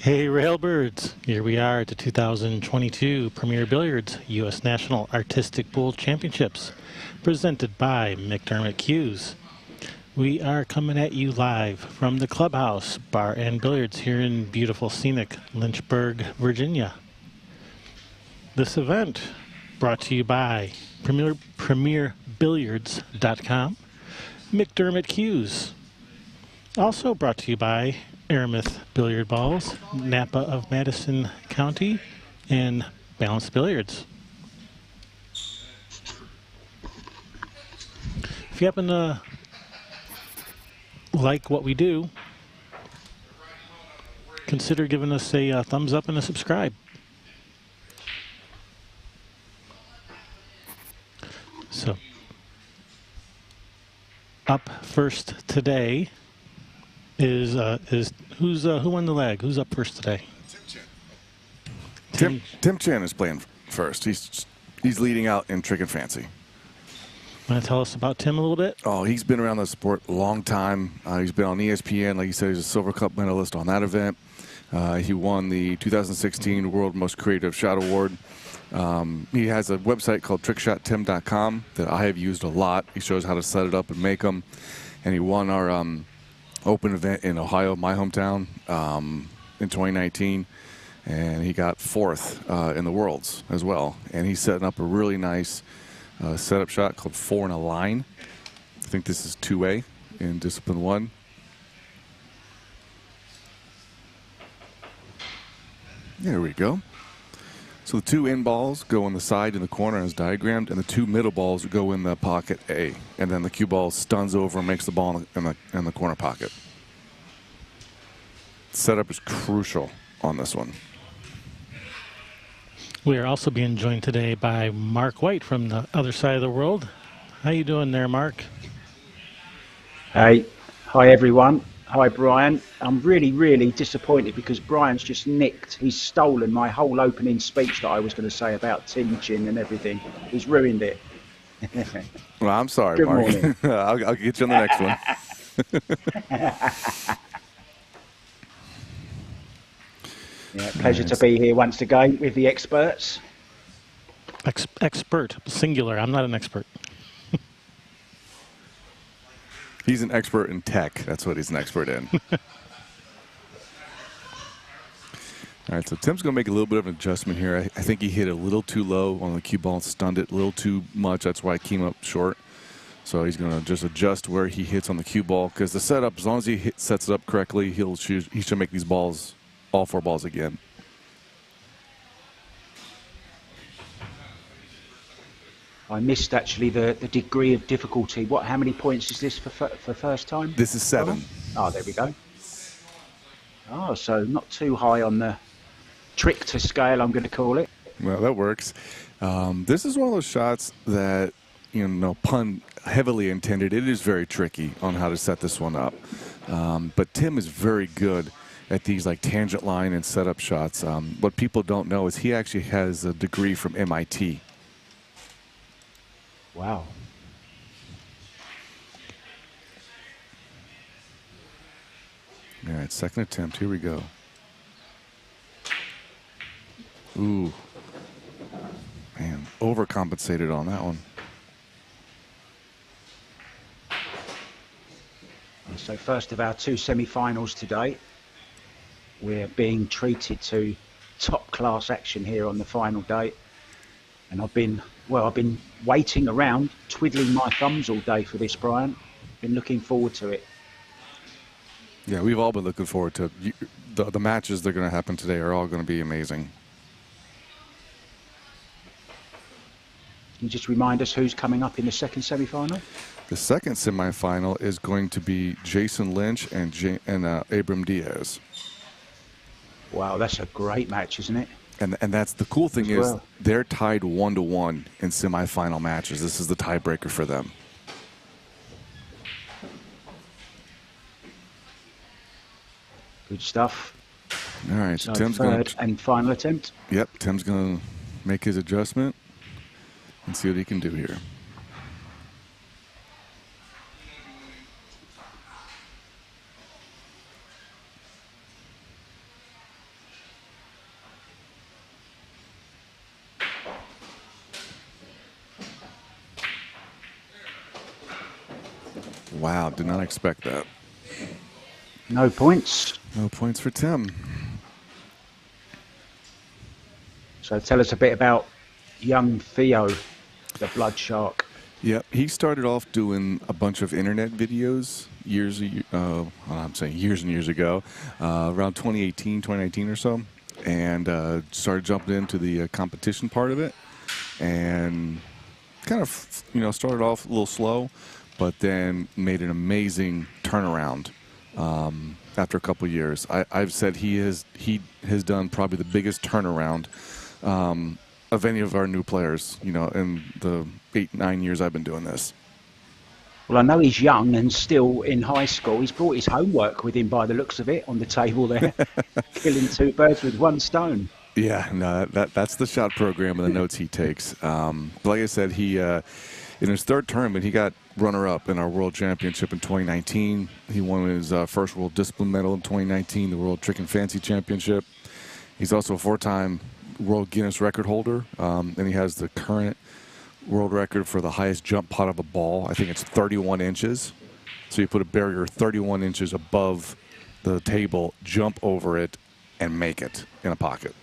Hey Railbirds, here we are at the 2022 Premier Billiards U.S. National Artistic Pool Championships, presented by McDermott Cues. We are coming at you live from the Clubhouse Bar and Billiards here in beautiful scenic Lynchburg, Virginia. This event brought to you by PremierBilliards.com, McDermott Cues. Also brought to you by Aramith Billiard Balls, Napa of Madison County, and Balanced Billiards. If you happen to like what we do, consider giving us a thumbs up and a subscribe. So, up first today is who won the leg? Who's up first today? Tim Chan is playing first. He's leading out in Trick and Fancy. Want to tell us about Tim a little bit? Oh, he's been around the sport a long time. He's been on ESPN. Like you said, he's a Silver Cup medalist on that event. He won the 2016 World Most Creative Shot Award. He has a website called trickshottim.com that I have used a lot. He shows how to set it up and make them. And he won our open event in Ohio, my hometown, in 2019. And he got fourth in the Worlds as well. And he's setting up a really nice setup shot called 4 in a line. I think this is 2A in Discipline 1. There we go. So the 2 in balls go on the side in the corner as diagrammed, and the 2 middle balls go in the pocket A. And then the cue ball stuns over and makes the ball in the corner pocket. Setup is crucial on this one. We are also being joined today by Mark White from the other side of the world. How you doing there, Mark? Hey, hi everyone. Hi Brian. I'm really disappointed because Brian's just nicked. He's stolen my whole opening speech that I was going to say about Tim Chin and everything. He's ruined it. Well, I'm sorry, Good Mark. morning. I'll get you on the next one. Yeah, pleasure to be here once again with the experts. Expert, singular. I'm not an expert. He's an expert in tech. That's what he's an expert in. All right, so Tim's going to make a little bit of an adjustment here. I think he hit a little too low on the cue ball and stunned it a little too much. That's why it came up short. So he's going to just adjust where he hits on the cue ball, because the setup, as long as he sets it up correctly, he should make these balls, all 4 balls again. I missed actually the degree of difficulty. How many points is this for first time? This is 7. Oh, there we go. Oh, so not too high on the Trichter scale, I'm going to call it. Well, that works. This is one of those shots that, pun heavily intended. It is very tricky on how to set this one up. But Tim is very good at these like tangent line and setup shots. What people don't know is he actually has a degree from MIT. Wow. All right, second attempt. Here we go. Ooh. Man, overcompensated on that one. So first of our 2 semi-finals today. We're being treated to top-class action here on the final day. And I've been waiting around, twiddling my thumbs all day for this, Brian. Been looking forward to it. Yeah, we've all been looking forward to it. The matches that are going to happen today are all going to be amazing. Can you just remind us who's coming up in the second semi-final? The second semifinal is going to be Jason Lynch and Abram Diaz. Wow, that's a great match, isn't it? And that's the cool thing is well. they're tied 1-1 in semifinal matches. This is the tiebreaker for them. Good stuff. All right, so Tim's third and final attempt. Yep, Tim's going to make his adjustment and see what he can do here. Wow, did not expect that. No points. No points for Tim. So tell us a bit about young Theo, the Bloodshark. Yep, he started off doing a bunch of internet videos years and years ago, around 2018, 2019 or so, and started jumping into the competition part of it, and kind of, started off a little slow, but then made an amazing turnaround after a couple years. I've said he has done probably the biggest turnaround of any of our new players, in the 8-9 years I've been doing this. Well, I know he's young and still in high school. He's brought his homework with him by the looks of it on the table there, killing two birds with one stone. Yeah, no, that's the shot program and the notes he takes. Like I said, he in his third tournament, he got runner-up in our World Championship in 2019. He won his first World Discipline Medal in 2019, the World Trick and Fancy Championship. He's also a 4-time World Guinness record holder, and he has the current world record for the highest jump pot of a ball. I think it's 31 inches. So you put a barrier 31 inches above the table, jump over it, and make it in a pocket.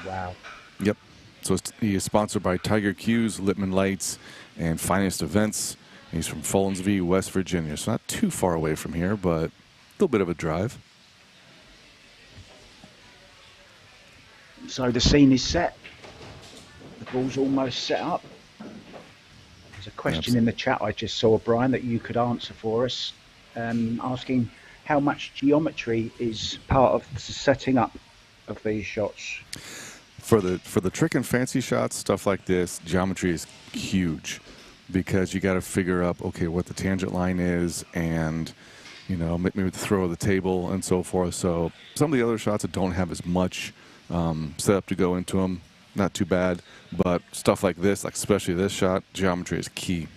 Wow. Yep. So he is sponsored by Tiger Q's, Lippman Lights, and Finest Events. He's from Follinsville, West Virginia. So not too far away from here, but a little bit of a drive. So the scene is set. The ball's almost set up. There's a question in the chat I just saw, Brian, that you could answer for us, asking how much geometry is part of the setting up of these shots. For the trick and fancy shots, stuff like this, geometry is huge because you got to figure up, okay, what the tangent line is and, maybe the throw of the table and so forth. So some of the other shots that don't have as much setup to go into them, not too bad. But stuff like this, like especially this shot, geometry is key.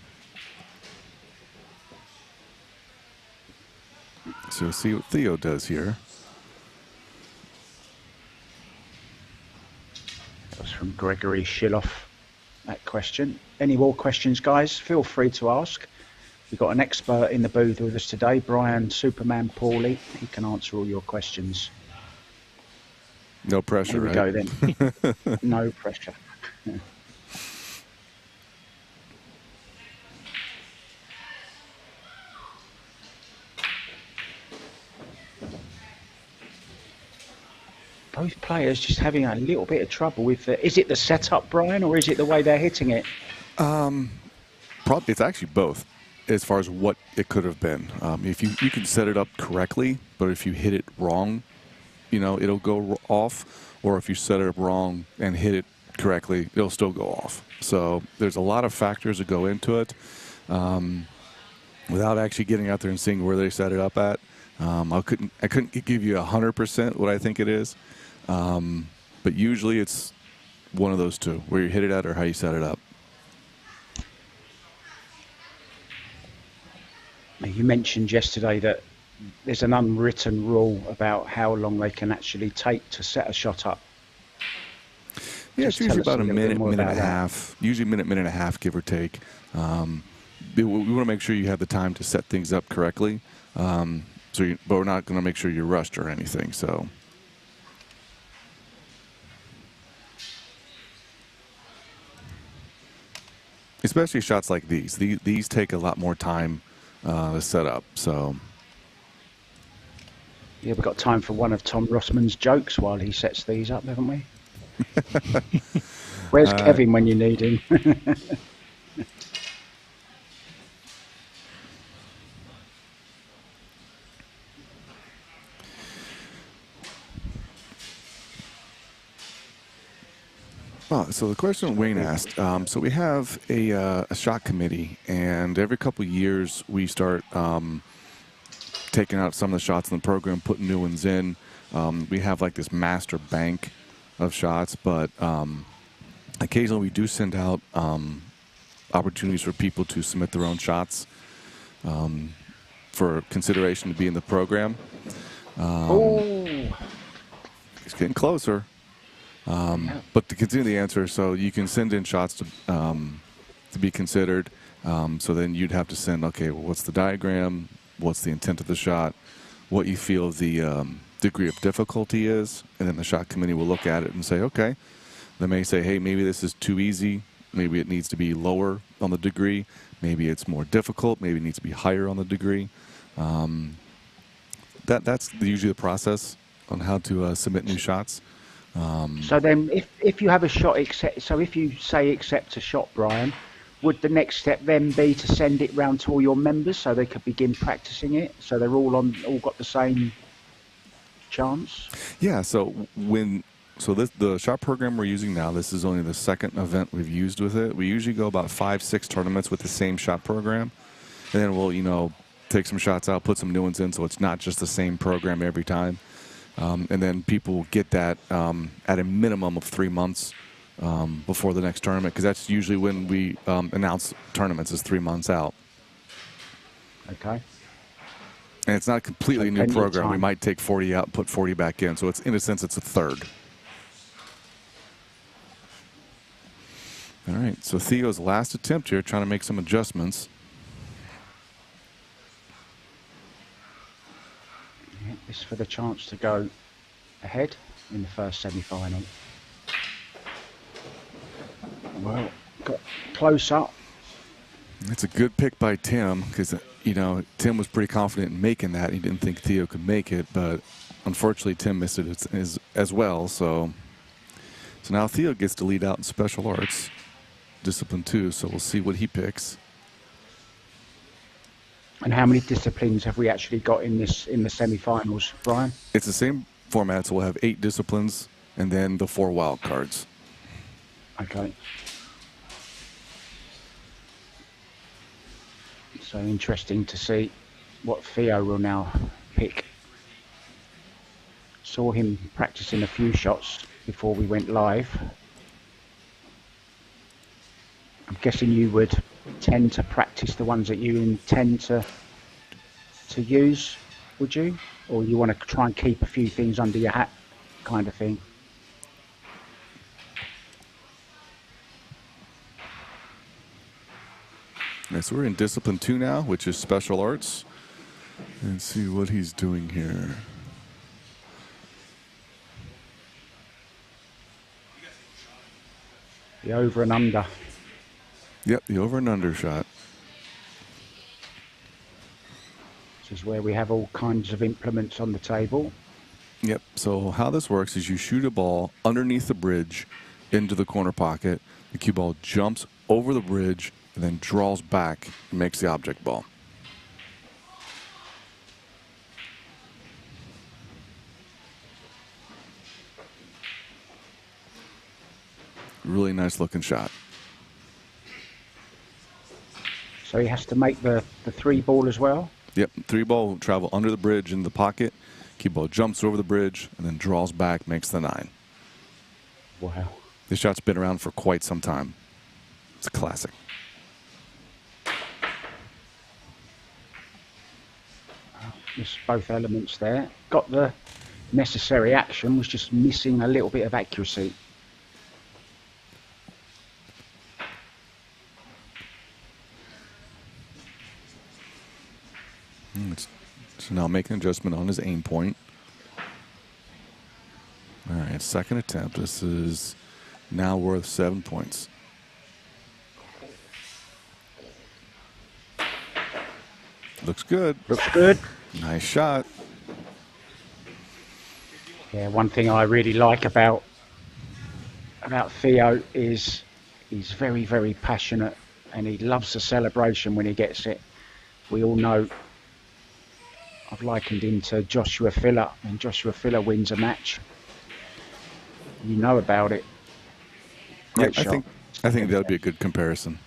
So we'll see what Theo does here. That's from Gregory Shiloff, that question. Any more questions, guys? Feel free to ask. We've got an expert in the booth with us today, Brian Superman Pauly. He can answer all your questions. No pressure, Here we go then. No pressure. Both players just having a little bit of trouble with the... Is it the setup, Brian, or is it the way they're hitting it? Probably it's actually both, as far as what it could have been. If you can set it up correctly, but if you hit it wrong, it'll go off. Or if you set it up wrong and hit it correctly, it'll still go off. So there's a lot of factors that go into it. Without actually getting out there and seeing where they set it up at, I couldn't give you 100% what I think it is. But usually it's one of those two, where you hit it at or how you set it up. You mentioned yesterday that there's an unwritten rule about how long they can actually take to set a shot up. Yeah, it's usually about a minute, minute and a half. Usually minute and a half, give or take. We want to make sure you have the time to set things up correctly. But we're not going to make sure you're rushed or anything. So. Especially shots like these. These take a lot more time to set up. So. Yeah, we've got time for one of Tom Rossman's jokes while he sets these up, haven't we? Where's Kevin when you need him? Well, so the question Wayne asked, so we have a shot committee, and every couple of years we start taking out some of the shots in the program, putting new ones in. We have like this master bank of shots, but occasionally we do send out opportunities for people to submit their own shots for consideration to be in the program. It's getting closer. But to continue the answer, so you can send in shots to be considered. So then you'd have to send, okay, well, what's the diagram? What's the intent of the shot? What you feel the degree of difficulty is, and then the shot committee will look at it and say, okay. They may say, hey, maybe this is too easy. Maybe it needs to be lower on the degree. Maybe it's more difficult. Maybe it needs to be higher on the degree. That's usually the process on how to submit new shots. So then if you have a shot accept, so if you say accept a shot, Brian, would the next step then be to send it round to all your members so they could begin practicing it, so they're all got the same chance? Yeah, the shot program we're using now, this is only the second event we've used with it. We usually go about 5-6 tournaments with the same shot program, and then we'll take some shots out, put some new ones in, so it's not just the same program every time. And then people will get that at a minimum of 3 months before the next tournament, because that's usually when we announce tournaments, is 3 months out. Okay. And it's not a completely new program. We time. might take 40 out and put 40 back in, so it's in a sense it's a third. All right, so Theo's last attempt here, trying to make some adjustments. Yeah, this is for the chance to go ahead in the first semi-final. Well, got close up. It's a good pick by Tim, because Tim was pretty confident in making that. He didn't think Theo could make it, but unfortunately Tim missed it as well. So now Theo gets to lead out in special arts, discipline 2. So we'll see what he picks. And how many disciplines have we actually got in the semi-finals, Brian? It's the same format, so we'll have 8 disciplines and then the 4 wild cards. Okay. So interesting to see what Theo will now pick. Saw him practicing a few shots before we went live. I'm guessing you would tend to practice the ones that you intend to use, would you? Or you want to try and keep a few things under your hat, kind of thing? Yes, we're in discipline 2 now, which is special arts. And see what he's doing here. The over and under. Yep, the over and under shot. This is where we have all kinds of implements on the table. Yep, so how this works is you shoot a ball underneath the bridge into the corner pocket. The cue ball jumps over the bridge and then draws back and makes the object ball. Really nice looking shot. So he has to make the 3 ball as well? Yep, 3 ball will travel under the bridge in the pocket. Cue ball jumps over the bridge and then draws back, makes the 9. Wow. This shot's been around for quite some time. It's a classic. There's both elements there. Got the necessary action, was just missing a little bit of accuracy. So now make an adjustment on his aim point. All right, second attempt. This is now worth 7 points. Looks good. Looks good. Nice shot. Yeah, one thing I really like about Theo is he's very, very passionate, and he loves the celebration when he gets it. We all know, I've likened him to Joshua Filler. When Joshua Filler wins a match, you know about it. Great shot. I think that would be a good comparison.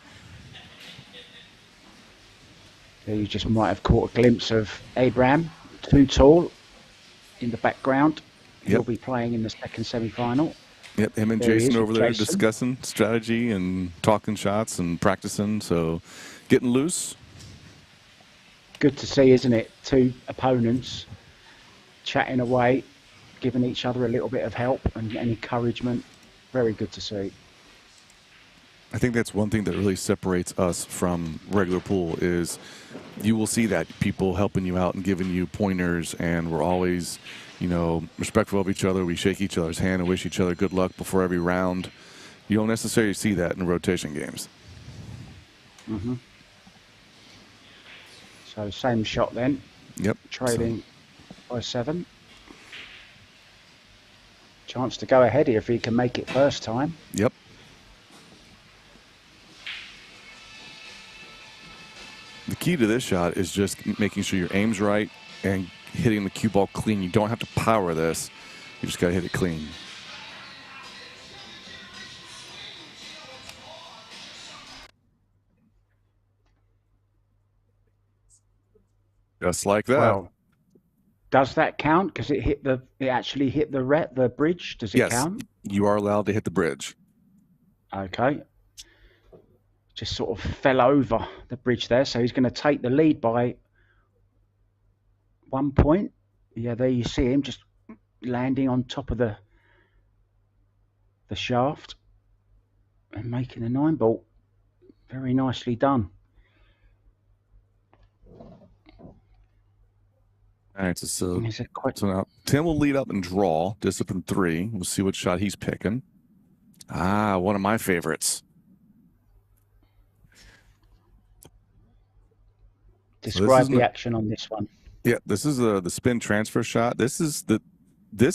You just might have caught a glimpse of Abraham, too tall, in the background. He'll be playing in the second semi-final. Yep, him and There he Jason is, over there Jason. discussing strategy and talking shots and practicing, so getting loose. Good to see, isn't it? 2 opponents chatting away, giving each other a little bit of help and encouragement. Very good to see. I think that's one thing that really separates us from regular pool is you will see that people helping you out and giving you pointers, and we're always, respectful of each other. We shake each other's hand and wish each other good luck before every round. You don't necessarily see that in rotation games. Mm-hmm. So same shot then. Yep. Trailing by 7. Chance to go ahead here if he can make it first time. Yep. The key to this shot is just making sure your aim's right and hitting the cue ball clean. You don't have to power this. You just got to hit it clean. Just like that. Well, does that count? Because it actually hit the bridge. Does it count? You are allowed to hit the bridge. Okay. Just sort of fell over the bridge there, so he's going to take the lead by 1 point. Yeah, there you see him just landing on top of the shaft and making a 9-ball. Very nicely done. All right, so now Tim will lead up and draw, discipline 3. We'll see what shot he's picking. One of my favorites. Describe the action on this one. Yeah, this is the spin transfer shot. This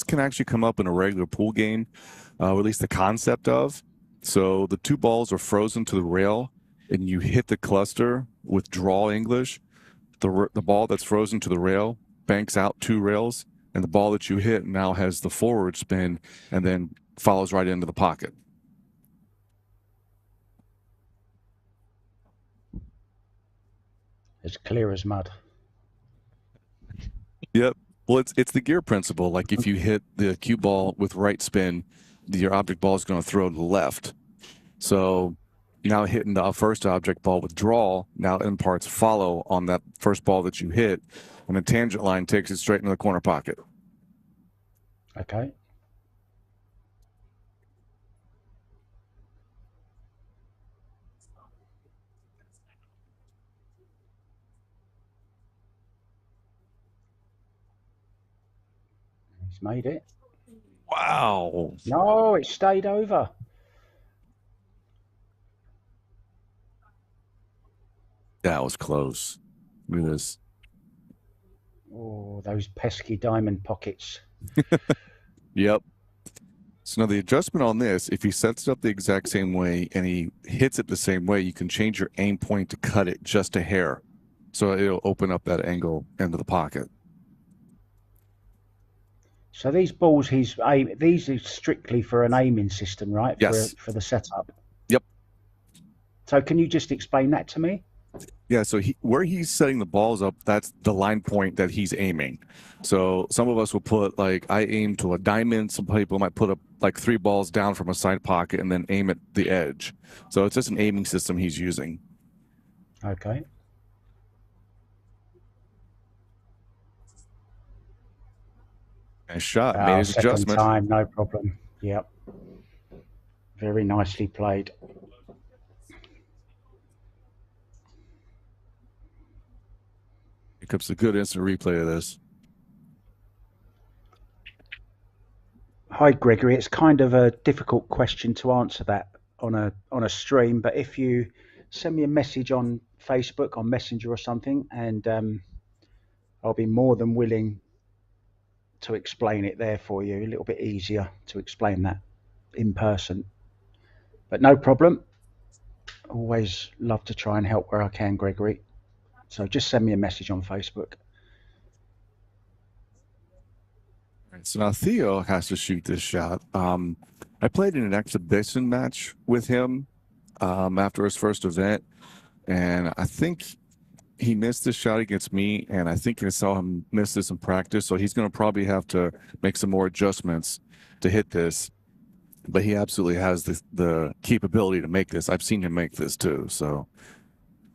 can actually come up in a regular pool game, or at least the concept of. So the 2 balls are frozen to the rail, and you hit the cluster with draw English. The ball that's frozen to the rail banks out 2 rails, and the ball that you hit now has the forward spin and then follows right into the pocket. As clear as mud. Yep. Well, it's the gear principle. Like if you hit the cue ball with right spin, your object ball is going to throw to the left. So now hitting the first object ball with draw now imparts follow on that first ball that you hit, and the tangent line takes it straight into the corner pocket. Okay. He's made it. Wow. No, it stayed over. That was close. Look at this. Oh, those pesky diamond pockets. Yep. So now the adjustment on this, if he sets it up the exact same way and he hits it the same way, you can change your aim point to cut it just a hair. So it'll open up that angle into the pocket. So these balls, these are strictly for an aiming system, right? Yes. For the setup. Yep. So can you just explain that to me? Yeah, so where he's setting the balls up, that's the line point that he's aiming. So some of us will put, like, I aim to a diamond. Some people might put up, like, 3 balls down from a side pocket and then aim at the edge. So it's just an aiming system he's using. Okay. Nice shot. Made his adjustment. Time, no problem. Yep. Very nicely played. Here comes a good instant replay of this. Hi, Gregory. It's kind of a difficult question to answer that on a stream, but if you send me a message on Facebook, on Messenger or something, and I'll be more than willing to explain it there for you. A little bit easier to explain that in person. But no problem. Always love to try and help where I can, Gregory. So just send me a message on Facebook. So now Theo has to shoot this shot. I played in an exhibition match with him after his first event, and I think he missed this shot against me, and I think I saw him miss this in practice, so he's going to probably have to make some more adjustments to hit this. But he absolutely has the capability to make this. I've seen him make this too, so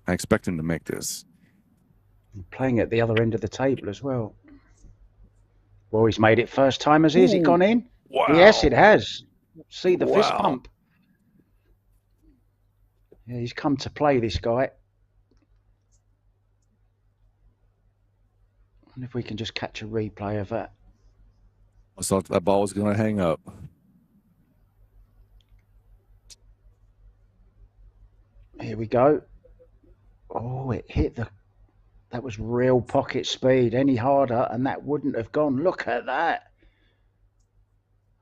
I expect him to make this. Playing at the other end of the table as well. Well, he's made it first time, has he? Has it gone in? Wow. Yes, it has. See the fist pump. Yeah, he's come to play, this guy. I wonder if we can just catch a replay of that. I thought that ball was going to hang up. Here we go. Oh, it hit the... That was real pocket speed. Any harder and that wouldn't have gone. Look at that.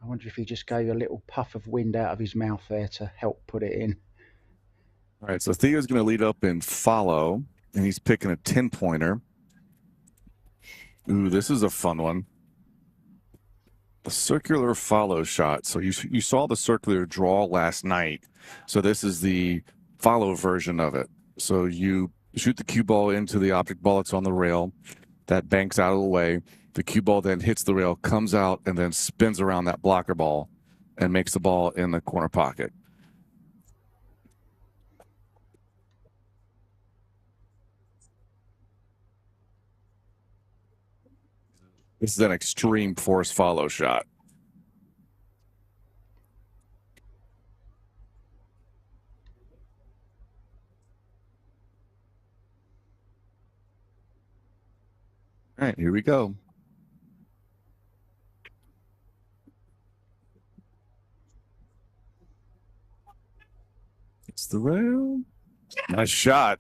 I wonder if he just gave a little puff of wind out of his mouth there to help put it in. All right, so Theo's going to lead up and follow, and he's picking a 10-pointer. Ooh, this is a fun one. The circular follow shot. So you saw the circular draw last night. So this is the follow version of it. So you shoot the cue ball into the object ball that's on the rail. That banks out of the way. The cue ball then hits the rail, comes out, and then spins around that blocker ball and makes the ball in the corner pocket. This is an extreme force follow shot. All right, here we go. It's the rail. Nice shot.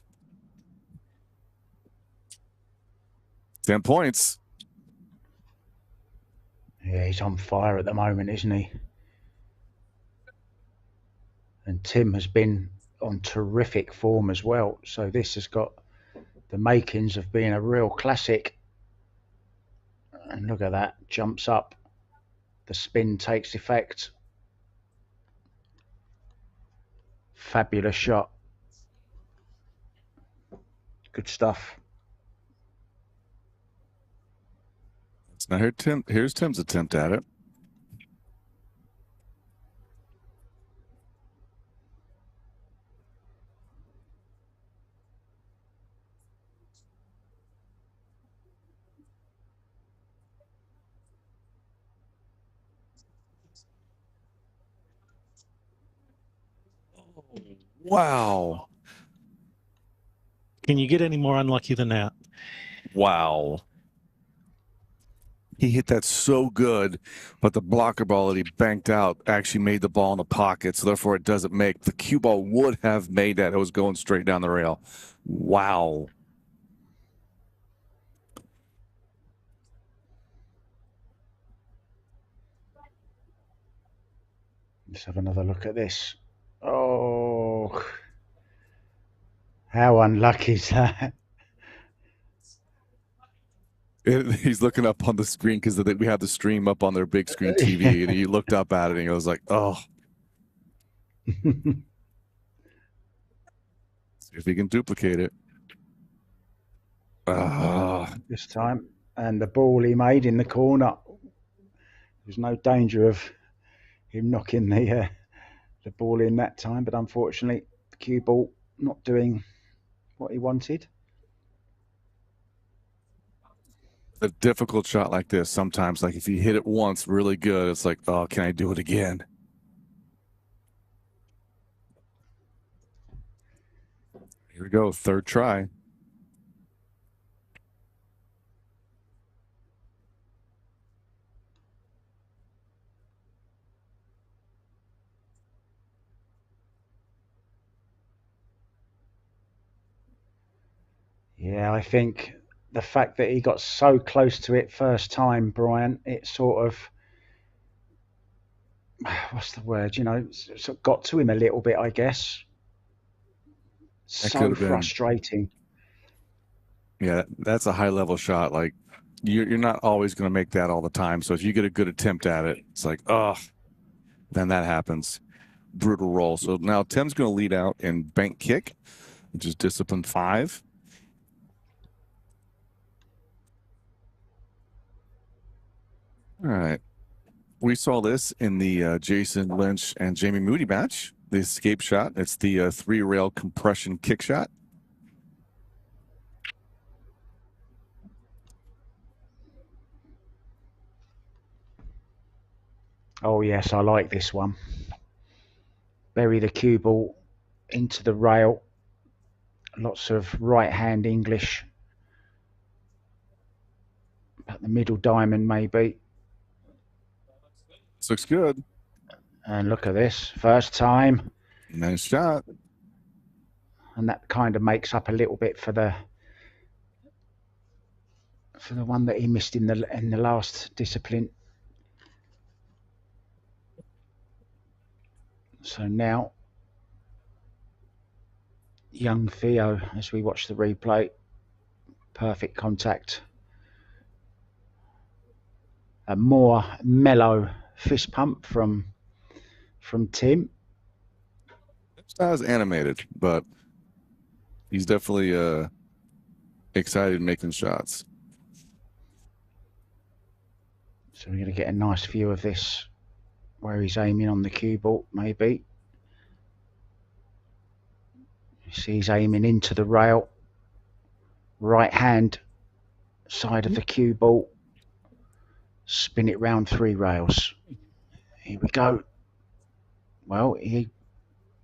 10 points. Yeah, he's on fire at the moment, isn't he? And Tim has been on terrific form as well. So this has got the makings of being a real classic. And look at that. Jumps up. The spin takes effect. Fabulous shot. Good stuff. Now here's Tim's attempt at it. Wow. Can you get any more unlucky than that? Wow. He hit that so good, but the blocker ball that he banked out actually made the ball in the pocket, so therefore it doesn't make. The cue ball would have made that. It was going straight down the rail. Wow. Let's have another look at this. Oh, how unlucky is that? He's looking up on the screen because we have the stream up on their big screen TV, and he looked up at it and he was like, oh. See if he can duplicate it. This time. And the ball he made in the corner. There's no danger of him knocking the ball in that time, but unfortunately the cue ball not doing what he wanted. A difficult shot like this, sometimes, like if you hit it once really good, it's like, oh, can I do it again? Here we go, third try. Yeah, I think the fact that he got so close to it first time, Brian, it sort of, what's the word, sort of got to him a little bit, I guess. So frustrating. Yeah, that's a high level shot. Like you're not always going to make that all the time. So if you get a good attempt at it, it's like, oh, then that happens. Brutal roll. So now Tim's going to lead out in bank kick, which is discipline 5. All right. We saw this in the Jason Lynch and Jamie Moody match, the escape shot. It's the 3-rail compression kick shot. Oh, yes, I like this one. Bury the cue ball into the rail. Lots of right-hand English. About the middle diamond, maybe. This looks good. And look at this. First time. Nice shot. And that kind of makes up a little bit for the one that he missed in the last discipline. So now, young Theo, as we watch the replay, perfect contact. A more mellow fist pump from Tim. It's not as animated, but he's definitely excited making shots. So we're going to get a nice view of this, where he's aiming on the cue ball, maybe. You see he's aiming into the rail. Right hand side of the cue ball. Spin it round 3 rails. Here we go. Well, he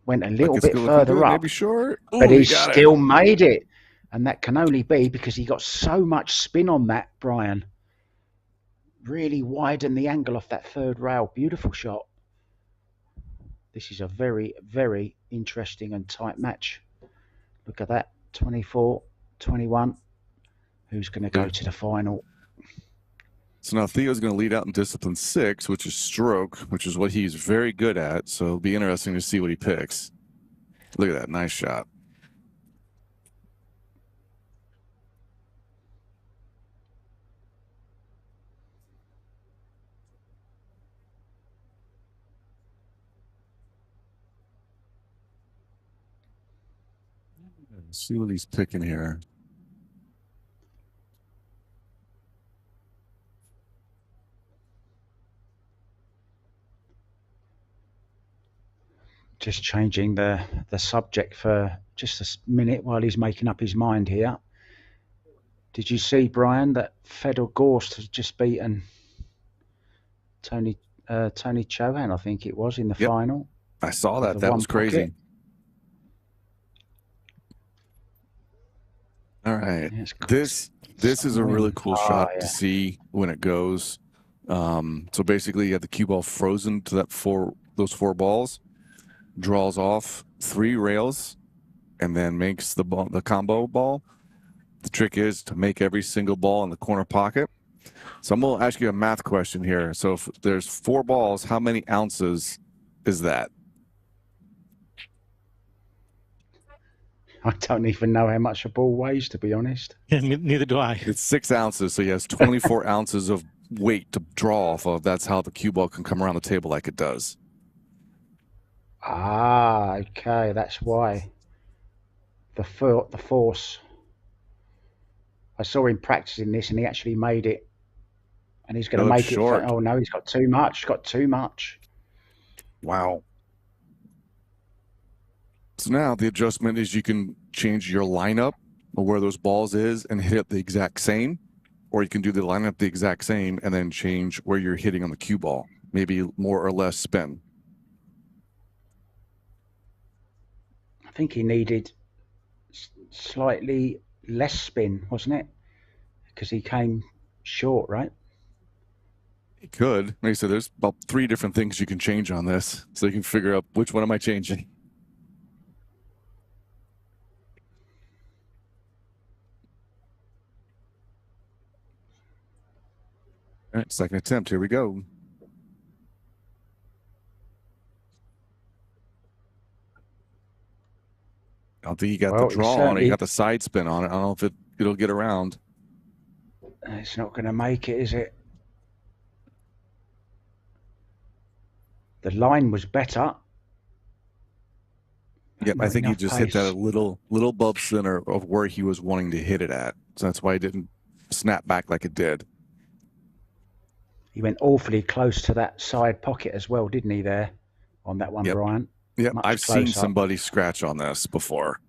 went a little bit further up, maybe short. Ooh, but he still made it. And that can only be because he got so much spin on that, Brian. Really widened the angle off that 3rd rail. Beautiful shot. This is a very, very interesting and tight match. Look at that. 24-21. Who's going to go to the final? So now Theo's going to lead out in discipline 6, which is stroke, which is what he's very good at. So it'll be interesting to see what he picks. Look at that. Nice shot. Let's see what he's picking here. Just changing the subject for just a minute while he's making up his mind here. Did you see, Brian, that Fedor Gorst has just beaten Tony Chohan, I think it was, in the final? I saw that. That was crazy. All right. This is a really cool shot to see when it goes. So basically you have the cue ball frozen to those 4 balls, draws off 3 rails, and then makes the combo ball. The trick is to make every single ball in the corner pocket. So I'm going to ask you a math question here. So if there's 4 balls, how many ounces is that? I don't even know how much a ball weighs, to be honest. Yeah, neither do I. It's 6 ounces, so he has 24 ounces of weight to draw off of. That's how the cue ball can come around the table like it does. Ah, okay, that's why. The force. I saw him practicing this, and he actually made it. And he's going to make short. Oh no, he's got too much. Got too much. Wow. So now the adjustment is you can change your lineup of where those balls is and hit the exact same, or you can do the lineup the exact same and then change where you're hitting on the cue ball, maybe more or less spin. I think he needed slightly less spin, wasn't it? Because he came short, right? He could. Like I said, there's about 3 different things you can change on this, so you can figure out which one am I changing. All right, second attempt. Here we go. I don't think he got the draw on it. He got the side spin on it. I don't know if it'll get around. It's not going to make it, is it? The line was better. Yep, I think he just hit that a little above center of where he was wanting to hit it at. So that's why he didn't snap back like it did. He went awfully close to that side pocket as well, didn't he, there on that one, Brian? Yep, I've seen somebody scratch on this before.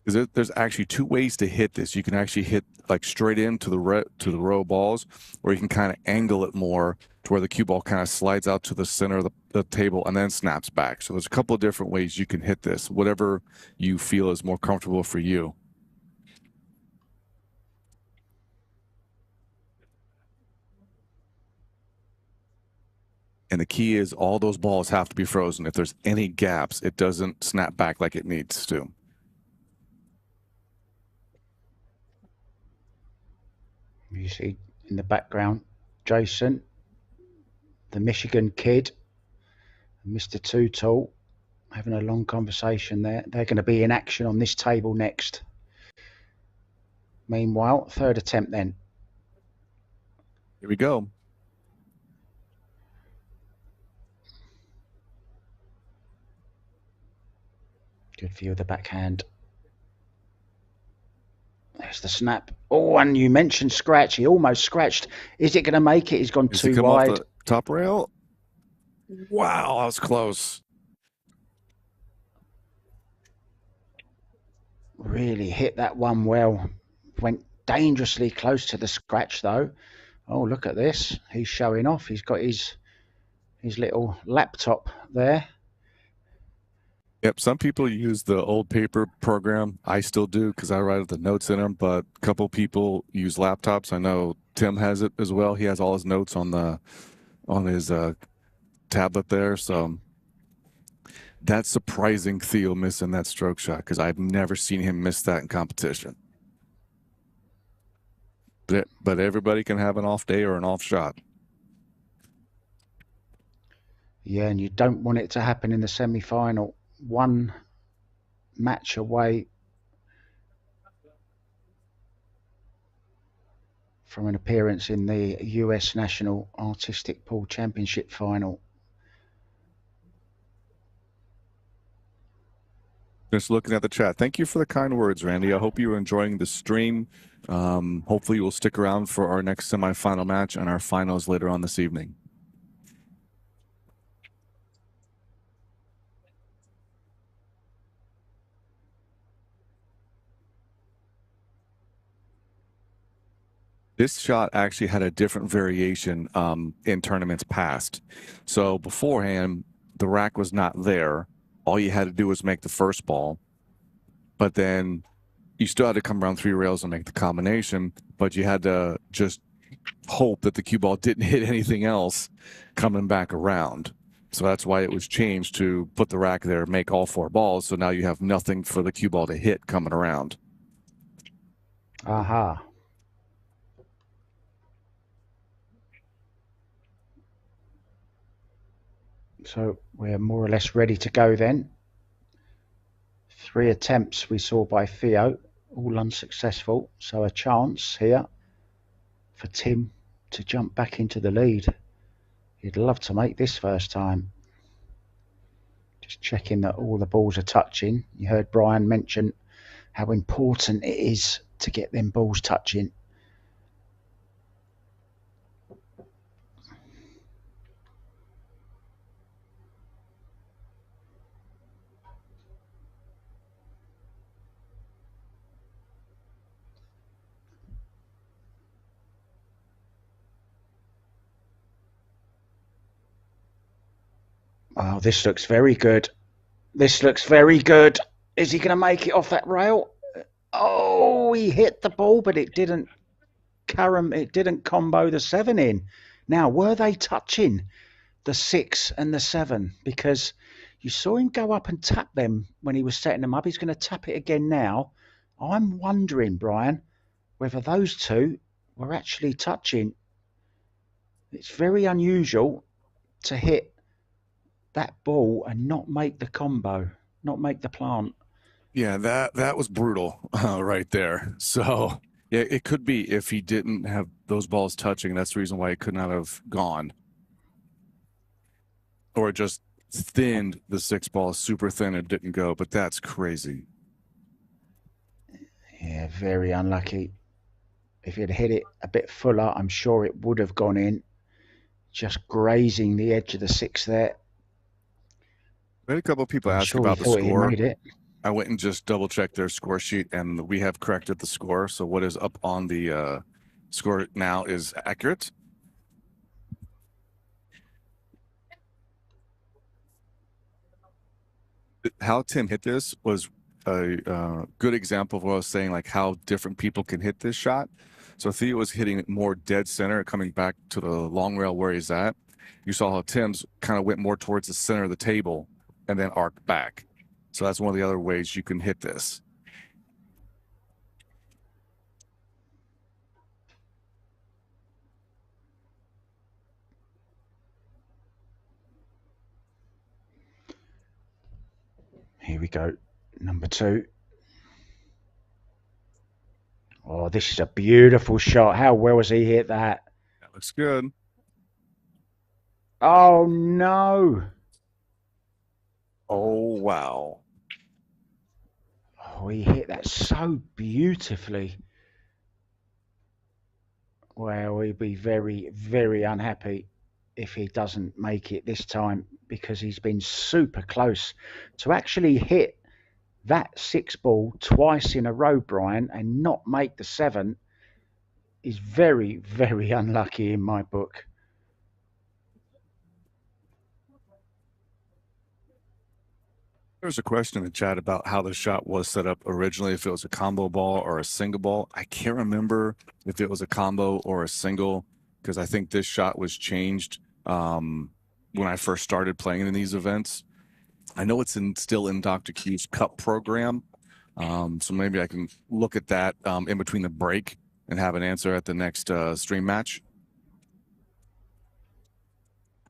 There's actually 2 ways to hit this. You can actually hit like straight into the row balls, or you can kind of angle it more to where the cue ball kind of slides out to the center of the table and then snaps back. So there's a couple of different ways you can hit this, whatever you feel is more comfortable for you. And the key is all those balls have to be frozen. If there's any gaps, it doesn't snap back like it needs to. You see in the background, Jason, the Michigan kid, Mr. Too Tall, having a long conversation there. They're going to be in action on this table next. Meanwhile, third attempt then. Here we go. Good view of the backhand. There's the snap. Oh, and you mentioned scratch. He almost scratched. Is it going to make it? He's gone Does too he come wide. off the top rail? Wow, that was close. Really hit that one well. Went dangerously close to the scratch though. Oh, look at this. He's showing off. He's got his little laptop there. Yep, some people use the old paper program. I still do because I write the notes in them, but a couple people use laptops. I know Tim has it as well. He has all his notes on his tablet there. So that's surprising, Theo missing that stroke shot, because I've never seen him miss that in competition. But everybody can have an off day or an off shot. Yeah, and you don't want it to happen in the semi-final. One match away from an appearance in the US National Artistic Pool Championship final. Just looking at the chat. Thank you for the kind words, Randy. I hope you were enjoying the stream. Hopefully you will stick around for our next semifinal match and our finals later on this evening. This shot actually had a different variation in tournaments past. So beforehand, the rack was not there. All you had to do was make the first ball, but then you still had to come around 3 rails and make the combination, but you had to just hope that the cue ball didn't hit anything else coming back around. So that's why it was changed to put the rack there, make all 4 balls. So now you have nothing for the cue ball to hit coming around. Aha. So we're more or less ready to go then. 3 attempts we saw by Theo, all unsuccessful. So a chance here for Tim to jump back into the lead. He'd love to make this first time. Just checking that all the balls are touching. You heard Brian mention how important it is to get them balls touching. Oh, this looks very good. This looks very good. Is he going to make it off that rail? Oh, he hit the ball, but it didn't combo the 7 in. Now, were they touching the 6 and the 7? Because you saw him go up and tap them when he was setting them up. He's going to tap it again now. I'm wondering, Brian, whether those 2 were actually touching. It's very unusual to hit that ball and not make the combo, not make the plant. Yeah, that was brutal right there. So yeah, it could be if he didn't have those balls touching. That's the reason why it could not have gone. Or it just thinned the 6 ball super thin and didn't go. But that's crazy. Yeah, very unlucky. If he'd hit it a bit fuller, I'm sure it would have gone in. Just grazing the edge of the 6 there. We had a couple of people ask about the score. I went and just double checked their score sheet, and we have corrected the score. So what is up on the score now is accurate. how Tim hit this was a good example of what I was saying, like how different people can hit this shot. So Theo was hitting it more dead center, coming back to the long rail where he's at. You saw how Tim's kind of went more towards the center of the table and then arced back. So that's one of the other ways you can hit this. Here we go. Number 2. Oh, this is a beautiful shot. How well has he hit that? That looks good. Oh, no. Oh, wow. Oh, he hit that so beautifully. Well, he'll be very, very unhappy if he doesn't make it this time, because he's been super close to actually hit that 6 ball twice in a row, Brian, and not make the 7 is very, very unlucky in my book. There's a question in the chat about how the shot was set up originally, if it was a combo ball or a single ball. I can't remember if it was a combo or a single, because I think this shot was changed when I first started playing in these events. I know it's still in Dr. Q's Cup program, so maybe I can look at that in between the break and have an answer at the next stream match.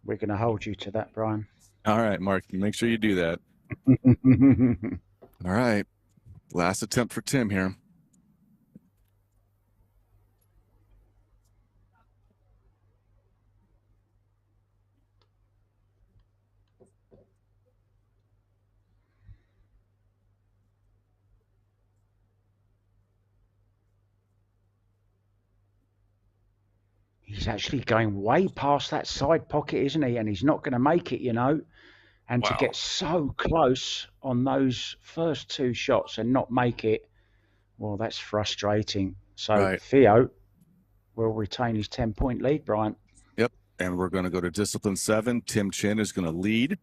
We're going to hold you to that, Brian. All right, Mark, make sure you do that. All right, last attempt for Tim here. He's actually going way past that side pocket, isn't he? And he's not going to make it, you know. And Wow. To get so close on those first 2 shots and not make it, well, that's frustrating. So Right. Theo will retain his 10-point lead, Brian. Yep. And we're going to go to Discipline 7. Tim Chin is going to lead,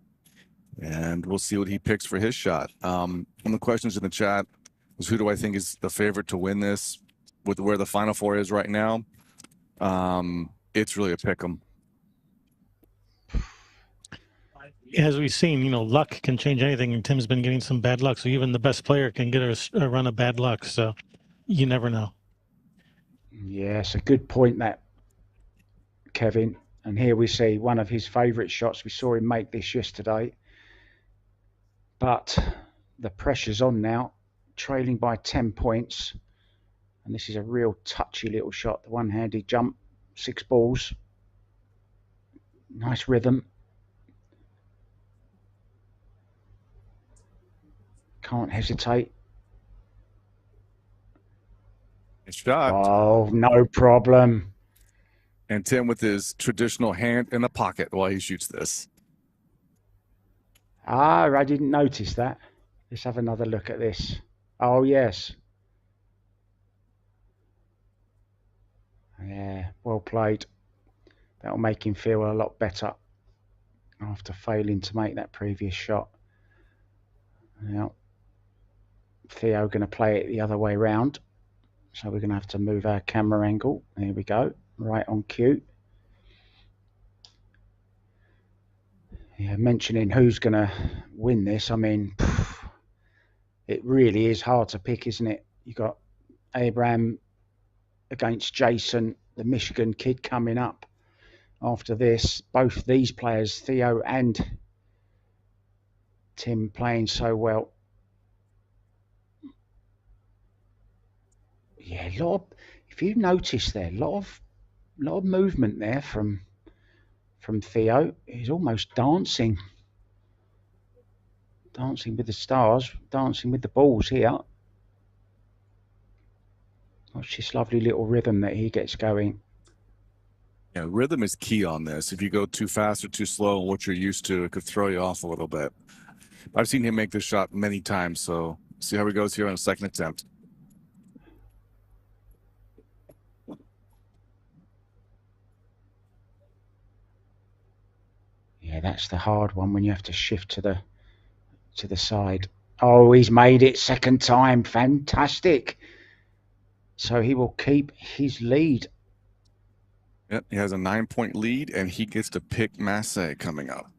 and we'll see what he picks for his shot. One of the questions in the chat was, who do I think is the favorite to win this with where the Final Four is right now? It's really a pick 'em. As we've seen, luck can change anything, and Tim's been getting some bad luck. So even the best player can get a run of bad luck. So you never know. Yeah, it's a good point, that, Kevin. And here we see one of his favourite shots. We saw him make this yesterday. But the pressure's on now, trailing by 10 points. And this is a real touchy little shot. The one-handed jump, 6 balls. Nice rhythm. Can't hesitate. Nice shot. Oh, no problem. And Tim with his traditional hand in the pocket while he shoots this. Ah, I didn't notice that. Let's have another look at this. Oh, yes. Yeah, well played. That'll make him feel a lot better after failing to make that previous shot. Now, Theo going to play it the other way round. So we're going to have to move our camera angle. There we go. Right on cue. Yeah, mentioning who's going to win this, I mean, it really is hard to pick, isn't it? You got Abraham against Jason, the Michigan kid, coming up after this. Both these players, Theo and Tim, playing so well. Yeah, if you notice there, a lot of movement there from Theo. He's almost dancing with the stars, dancing with the balls here. Watch this lovely little rhythm that he gets going. Yeah, rhythm is key on this. If you go too fast or too slow and what you're used to, it could throw you off a little bit. I've seen him make this shot many times, so see how he goes here on a second attempt. Yeah, that's the hard one, when you have to shift to the to the side. Oh, he's made it second time. Fantastic. So he will keep his lead. Yep, he has a 9-point lead, and he gets to pick Massey coming up.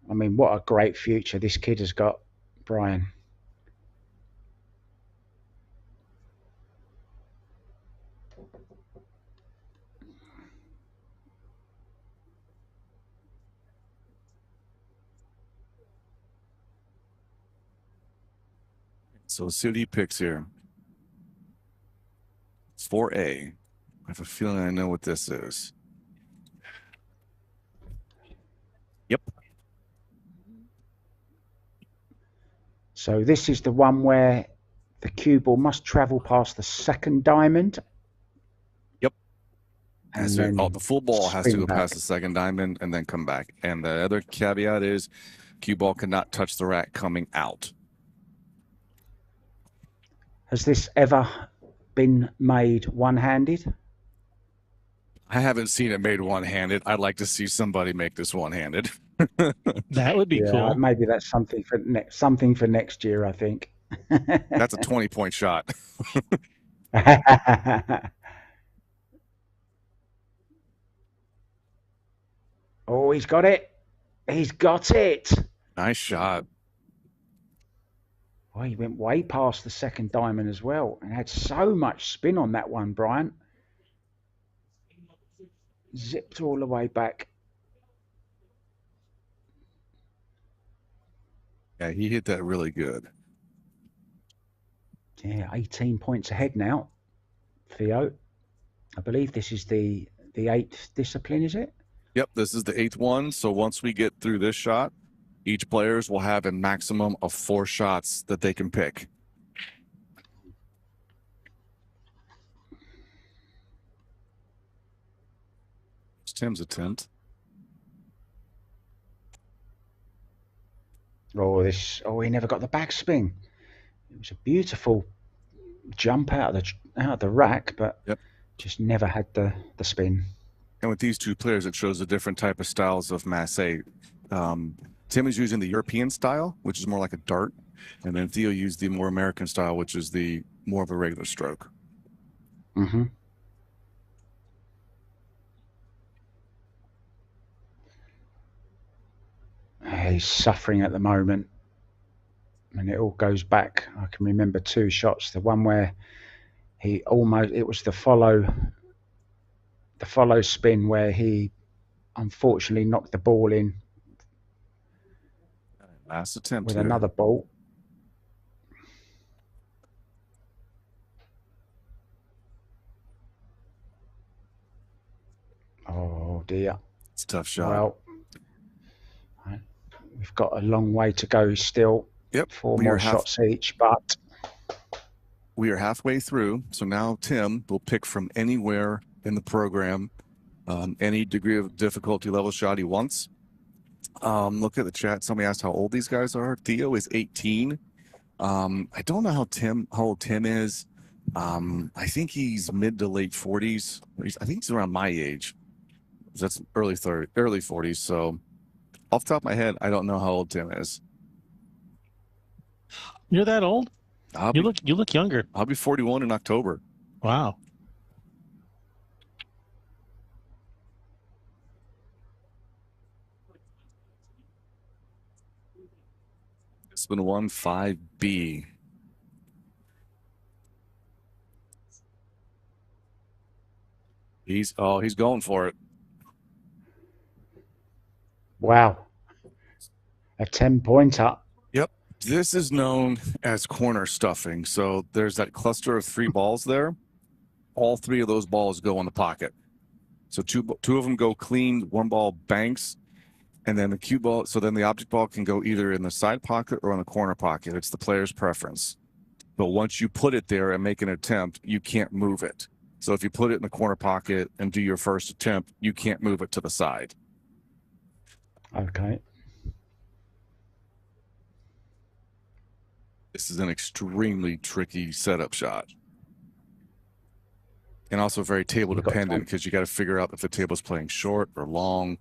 I mean, what a great future this kid has got, Brian. So let's see what he picks here. 4A. I have a feeling I know what this is. Yep. So this is the one where the cue ball must travel past the second diamond. Yep. And then then the full ball has to go back. past the second diamond and then come back. And the other caveat is cue ball cannot touch the rack coming out. Has this ever been made one-handed? I haven't seen it made one-handed. I'd like to see somebody make this one-handed. That would be cool. Maybe that's something for next year, I think. That's a 20-point shot. Oh, he's got it. He's got it. Nice shot. Oh, he went way past the second diamond as well and had so much spin on that one, Brian. Zipped all the way back. Yeah, he hit that really good. Yeah, 18 points ahead now, Theo. I believe this is the 8th discipline, is it? Yep, this is the 8th one. So once we get through this shot, each players will have a maximum of 4 shots that they can pick. It's Tim's attempt. Oh, he never got the backspin. It was a beautiful jump out of the rack, but just never had the spin. And with these two players, it shows the different type of styles of massé. Tim is using the European style, which is more like a dart, and then Theo used the more American style, which is the more of a regular stroke. Mm-hmm. He's suffering at the moment, and it all goes back. I can remember 2 shots. The one where it was the follow spin where he unfortunately knocked the ball in. Last attempt with here. Another ball. Oh dear. It's a tough shot. Well, we've got a long way to go still. Yep. 4 more shots each, but we are halfway through. So now Tim will pick from anywhere in the program, any degree of difficulty level shot he wants. Look at the chat. Somebody asked how old these guys are. Theo is 18. I don't know how old Tim is. I think he's mid to late 40s. I think he's around my age. That's early 40s. So off the top of my head, I don't know how old Tim is. You're that old? You look younger. I'll be 41 in October. Wow. It's been 5B. He's going for it. Wow. A 10-pointer. Yep. This is known as corner stuffing. So there's that cluster of 3 balls there. All 3 of those balls go in the pocket. So two of them go clean, 1 ball banks, and then the cue ball. So then the object ball can go either in the side pocket or in the corner pocket. It's the player's preference. But once you put it there and make an attempt, you can't move it. So if you put it in the corner pocket and do your first attempt, you can't move it to the side. Okay. This is an extremely tricky setup shot. And also very table You've got dependent time. because you got to figure out if the table's playing short or long.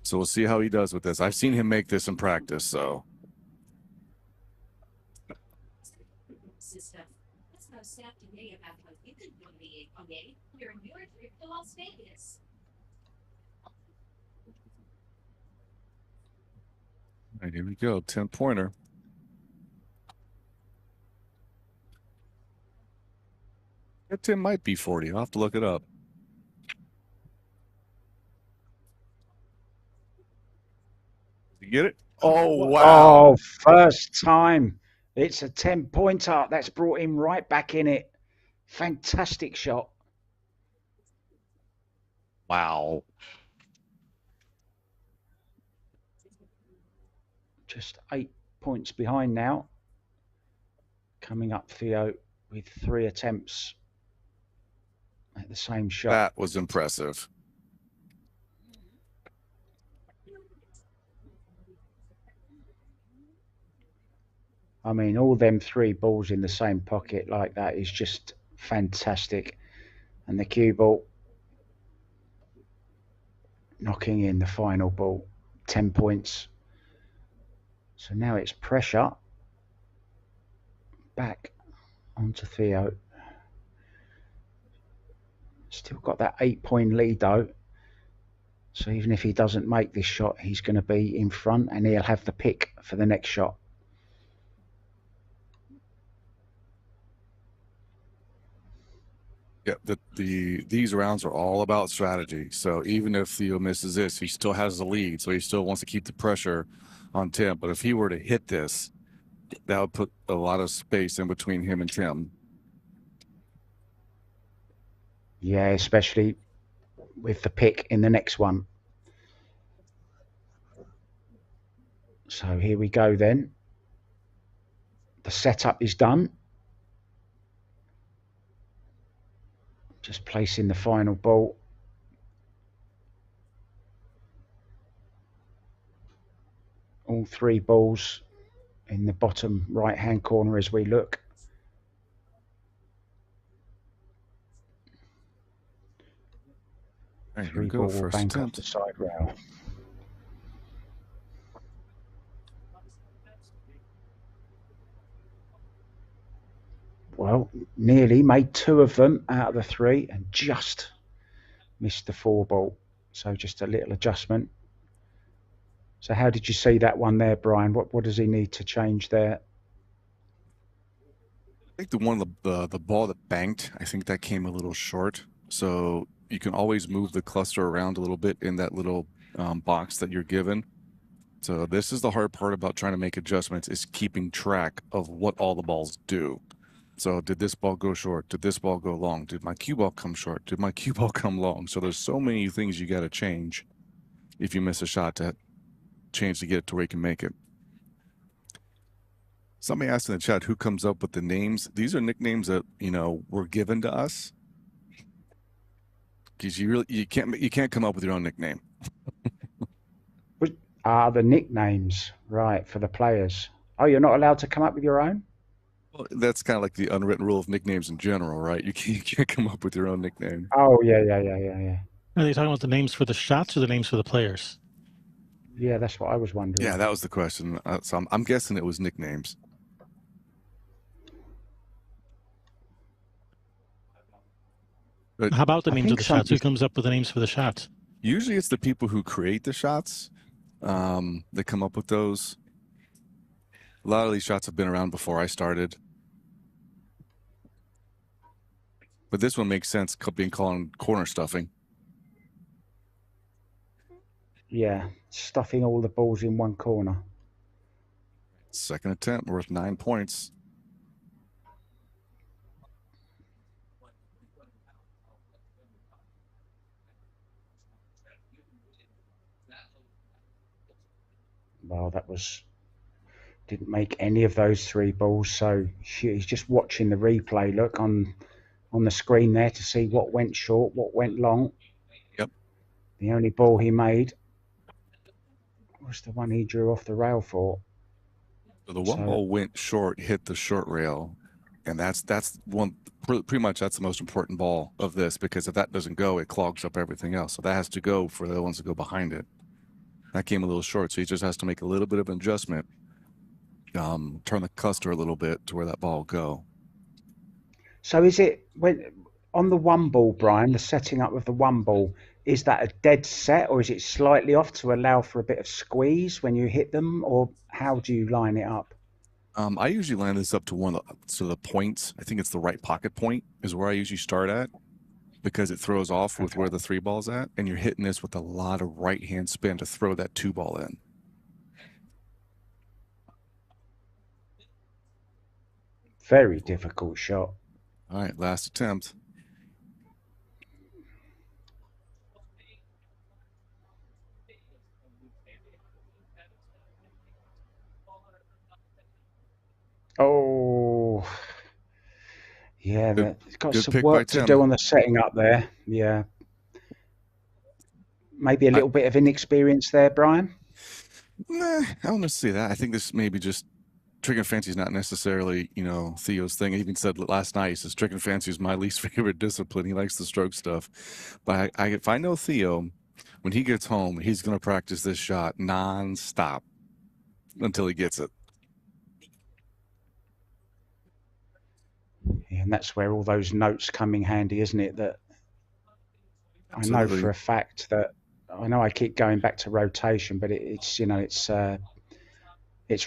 So we'll see how he does with this. I've seen him make this in practice, so. All right, here we go, 10-pointer. That 10 might be 40. I'll have to look it up. You get it? Oh, wow. Oh, first time. It's a 10-pointer. That's brought him right back in it. Fantastic shot. Wow. Just 8 points behind now. Coming up, Theo, with 3 attempts at the same shot. That was impressive. I mean, all them 3 balls in the same pocket like that is just fantastic. And the cue ball knocking in the final ball, 10 points. So now it's pressure back onto Theo. Still got that 8-point lead though. So even if he doesn't make this shot, he's going to be in front and he'll have the pick for the next shot. Yeah, these rounds are all about strategy. So even if Theo misses this, he still has the lead. So he still wants to keep the pressure on Tim. But if he were to hit this, that would put a lot of space in between him and Tim. Yeah, especially with the pick in the next one. So here we go then. The setup is done. Just placing the final ball. All 3 balls in the bottom right-hand corner as we look. All right, 3 here we ball go. will First bank off attempt. the side rail. Well, nearly made 2 of them out of the 3 and just missed the 4 ball. So just a little adjustment. So how did you see that one there, Brian? What does he need to change there? I think the one the ball that banked, I think that came a little short. So you can always move the cluster around a little bit in that little box that you're given. So this is the hard part about trying to make adjustments, is keeping track of what all the balls do. So did this ball go short? Did this ball go long? Did my cue ball come short? Did my cue ball come long? So there's so many things you got to change if you miss a shot to change to get it to where you can make it. Somebody asked in the chat who comes up with the names. These are nicknames that, were given to us. Because you can't come up with your own nickname. Which are the nicknames, right, for the players? Oh, you're not allowed to come up with your own? Well, that's kind of like the unwritten rule of nicknames in general, right? You can't come up with your own nickname. Oh, yeah. Are they talking about the names for the shots or the names for the players? Yeah, that's what I was wondering. Yeah, that was the question. So I'm guessing it was nicknames. But how about the names of the shots? Who comes up with the names for the shots? Usually it's the people who create the shots that come up with those. A lot of these shots have been around before I started. But this one makes sense being called corner stuffing. Yeah, stuffing all the balls in one corner. Second attempt worth 9 points. Well, didn't make any of those 3 balls, so he's just watching the replay. Look on the screen there to see what went short, what went long. Yep. The only ball he made was the one he drew off the rail for. So the one ball went short, hit the short rail. And that's one pretty much that's the most important ball of this, because if that doesn't go, it clogs up everything else. So that has to go for the other ones to go behind it. That came a little short, so he just has to make a little bit of an adjustment, turn the cluster a little bit to where that ball will go. So is it when on the one ball, Brian, the setting up of the one ball, is that a dead set or is it slightly off to allow for a bit of squeeze when you hit them, or how do you line it up? I usually line this up to the points. I think it's the right pocket point is where I usually start at, because it throws off with where the 3 ball's at, and you're hitting this with a lot of right hand spin to throw that 2 ball in. Very difficult shot. All right, last attempt. Oh, yeah, it's got Good some pick by work to Tim. do on the setting up there. Yeah. Maybe a little bit of inexperience there, Brian? Nah, I don't necessarily that. I think this maybe just trick and fancy is not necessarily, Theo's thing. He even said last night, he says trick and fancy is my least favorite discipline. He likes the stroke stuff. But if I know Theo, when he gets home, he's going to practice this shot nonstop until he gets it. Yeah, and that's where all those notes come in handy, isn't it? That Absolutely. I know for a fact that I know I keep going back to rotation, but it's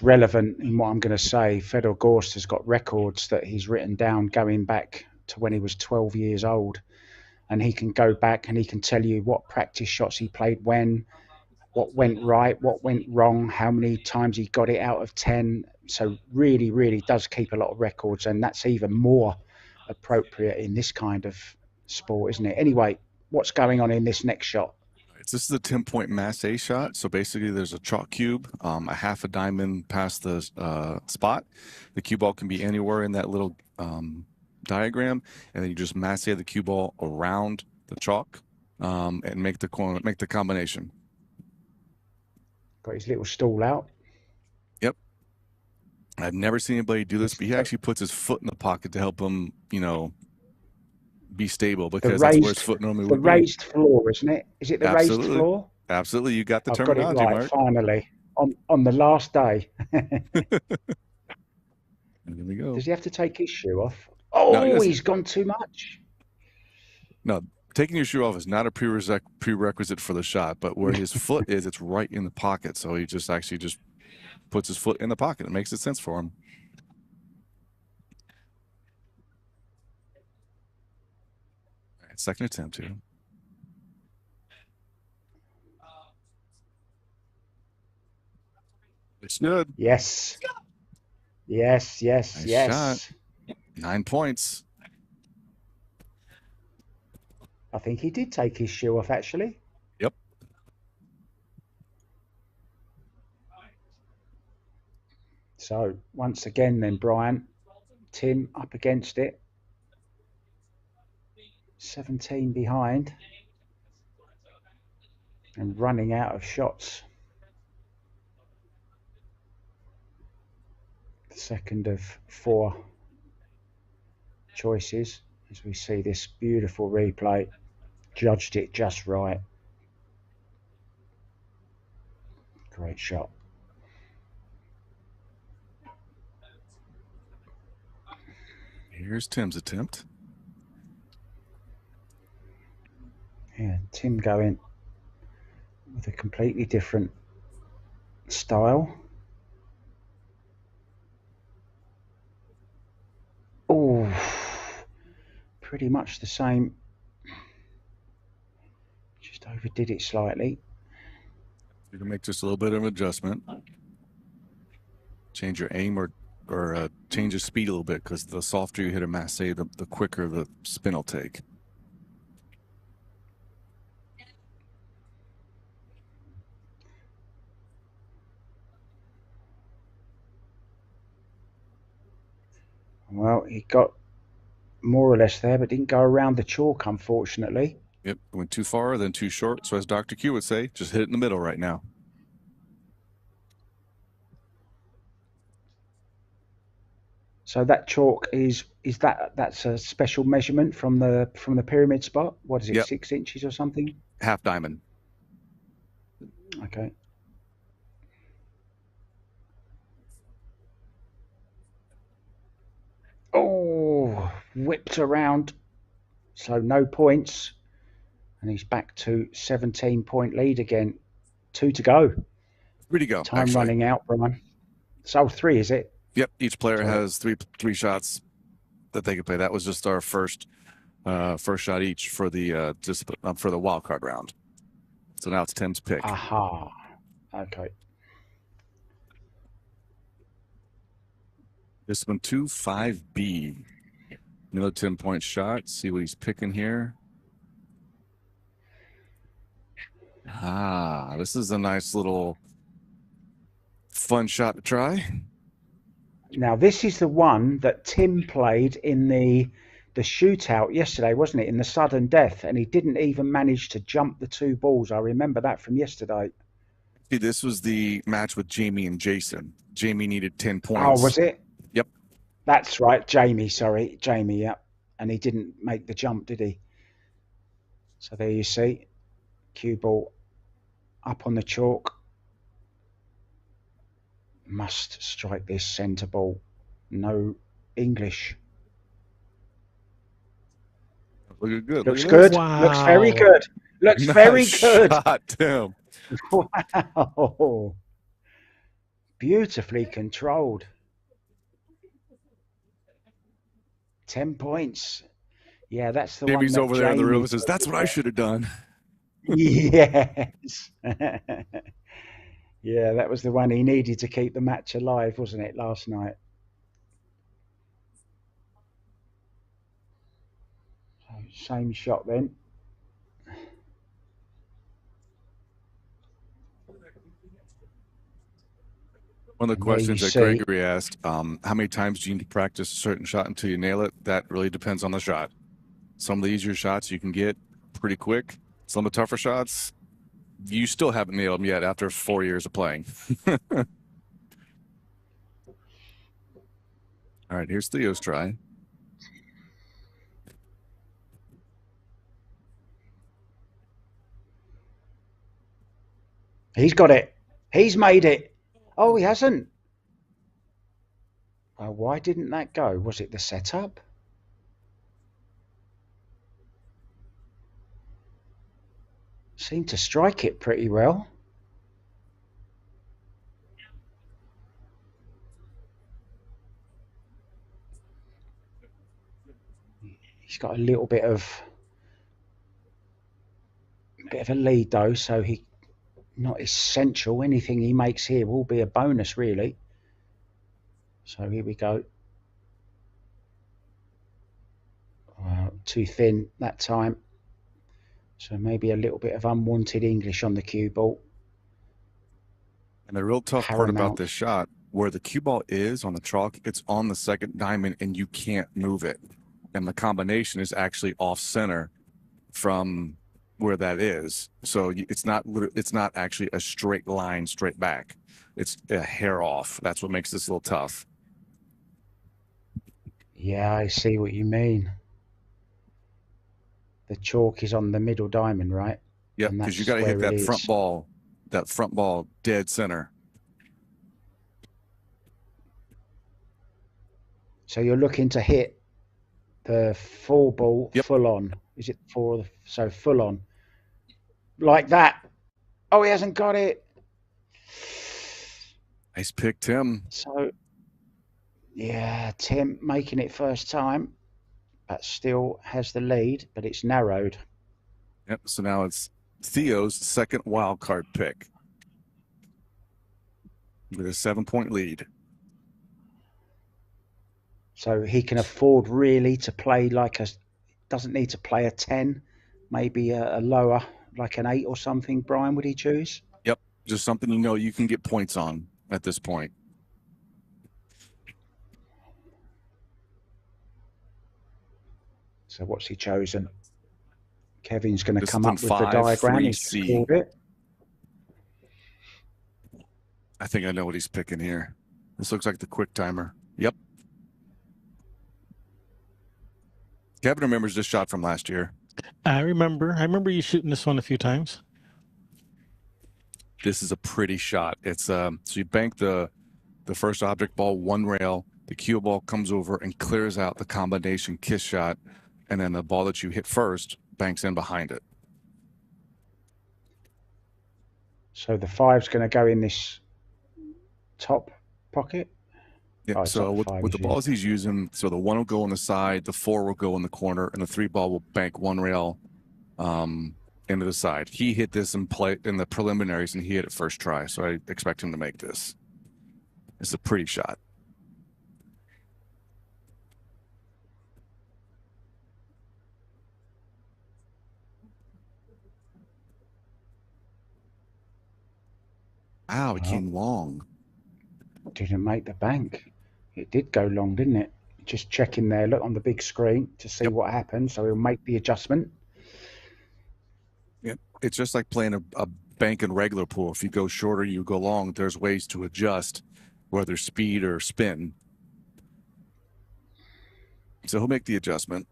relevant in what I'm going to say. Fedor Gorst has got records that he's written down going back to when he was 12 years old, and he can go back and he can tell you what practice shots he played when, what went right, what went wrong, how many times he got it out of 10. So really, really does keep a lot of records, and that's even more appropriate in this kind of sport, isn't it? Anyway, what's going on in this next shot? This is a 10-point mass A shot. So basically there's a chalk cube, a half a diamond past the spot. The cue ball can be anywhere in that little diagram, and then you just mass A the cue ball around the chalk and make the combination. Got his little stall out. Yep. I've never seen anybody do this, but he actually puts his foot in the pocket to help him, be stable, because that's where his foot normally would be. The raised floor, isn't it? Is it the raised floor? Absolutely. You got the I've terminology, got it right, Mark. finally. On the last day. Here we go. Does he have to take his shoe off? Oh, no, he's gone too much. No, taking your shoe off is not a prerequisite for the shot, but where his foot is, it's right in the pocket. So he just puts his foot in the pocket. It makes sense for him. All right, second attempt here. It's good. Yes. Yes. Nice shot. 9 points. I think he did take his shoe off, actually. Yep. So, once again then, Brian, Tim up against it. 17 behind. And running out of shots. The second of 4 choices, as we see this beautiful replay. Judged it just right. Great shot. Here's Tim's attempt. Yeah, Tim going with a completely different style. Oh, pretty much the same. Just overdid it slightly. You can make just a little bit of an adjustment. Change your aim or change your speed a little bit, because the softer you hit a masse, the quicker the spin will take. Well, he got more or less there, but didn't go around the chalk, unfortunately. Yep, went too far, then too short. So as Dr. Q would say, just hit it in the middle right now. So that chalk that's a special measurement from the pyramid spot? What is it, Yep, 6 inches or something? half diamond. Okay. Oh, whipped around. So no points. And he's back to 17-point lead again. 2 to go. 3 to go, Time actually. running out, Brian. So 3, is it? Yep, each player Sorry. has three shots that they can play. That was just our first shot each for the for the wild card round. So now it's Tim's pick. Aha. Okay. Discipline 2, 5B. Another 10-point shot. See what he's picking here. This is a nice little fun shot to try. Now this is the one that Tim played in the shootout yesterday, wasn't it? In the sudden death, and he didn't even manage to jump the 2 balls. I remember that from yesterday. See, this was the match with Jamie and Jason. Jamie needed 10 points. Oh, was it? Yep. That's right, Jamie. Sorry, Jamie. Yep. And he didn't make the jump, did he? So there you see, cue ball up on the chalk. Must strike this centre ball. No English. Looking good. Looks good. Wow. Looks very good. Looks very good. Shot, Tim. Wow. Beautifully controlled. 10 points. Yeah, that's the Jamie's one. over there in the room and says, "That's what I should have done." Yes. Yeah, that was the one he needed to keep the match alive, wasn't it, last night? So, same shot then. One of the questions that Gregory asked, how many times do you need to practice a certain shot until you nail it? That really depends on the shot. Some of the easier shots you can get pretty quick. Some of the tougher shots, you still haven't nailed them yet after 4 years of playing. All right, here's Theo's try. He's got it. He's made it. Oh, he hasn't. Why didn't that go? Was it the setup? Seemed to strike it pretty well. He's got a little bit of a lead though, so he not essential. Anything he makes here will be a bonus, really. So here we go. Too thin that time. So maybe a little bit of unwanted English on the cue ball. And the real tough part about this shot, where the cue ball is on the chalk, it's on the second diamond and you can't move it. And the combination is actually off center from where that is. So it's not actually a straight line straight back. It's a hair off. That's what makes this a little tough. Yeah, I see what you mean. The chalk is on the middle diamond, right? Yep, because you got to hit that front ball dead center. So you're looking to hit the full ball full on. Is it so full on? Like that. Oh, he hasn't got it. Nice pick, Tim. So, yeah, Tim making it first time, but still has the lead, but it's narrowed. Yep, so now it's Theo's second wild card pick with a 7-point lead. So he can afford really to play doesn't need to play a 10, maybe a lower, like an 8 or something. Brian, would he choose? Yep, just something you can get points on at this point. So what's he chosen? Kevin's going to come up with the diagram. He's called it. I think I know what he's picking here. This looks like the quick timer. Yep. Kevin remembers this shot from last year. I remember you shooting this one a few times. This is a pretty shot. It's so you bank the first object ball one rail, the cue ball comes over and clears out the combination kiss shot, and then the ball that you hit first banks in behind it. So the 5's going to go in this top pocket. Yeah. Oh, So it's not with the he's balls he's using, so the 1 will go on the side, the 4 will go in the corner, and the 3 ball will bank one rail into the side. He hit this in the preliminaries, and he hit it first try. So I expect him to make this. It's a pretty shot. Wow, it came long. Didn't make the bank. It did go long, didn't it? Just checking there, look on the big screen to see what happened. So he'll make the adjustment. Yeah, it's just like playing a bank and regular pool. If you go shorter, you go long. There's ways to adjust, whether speed or spin. So he'll make the adjustment.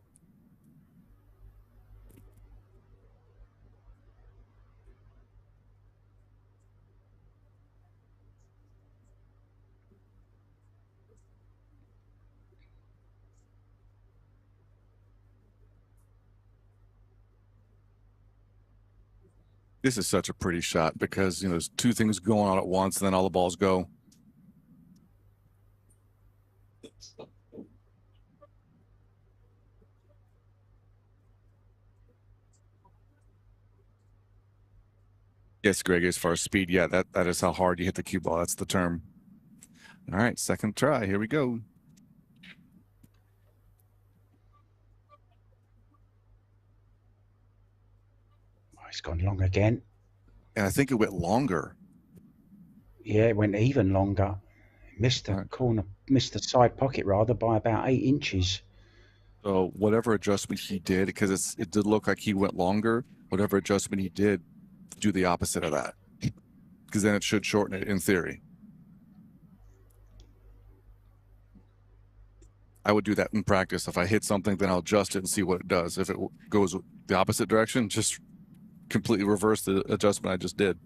This is such a pretty shot because, there's two things going on at once, and then all the balls go. Yes, Greg, as far as speed, yeah, that is how hard you hit the cue ball. That's the term. All right, second try. Here we go. Oh, it's gone long again. And I think it went longer. Yeah, it went even longer. Missed the corner, missed the side pocket rather by about 8 inches. So whatever adjustment he did, because it did look like he went longer, whatever adjustment he did, do the opposite of that. Because then it should shorten it in theory. I would do that in practice. If I hit something, then I'll adjust it and see what it does. If it goes the opposite direction, just completely reverse the adjustment I just did.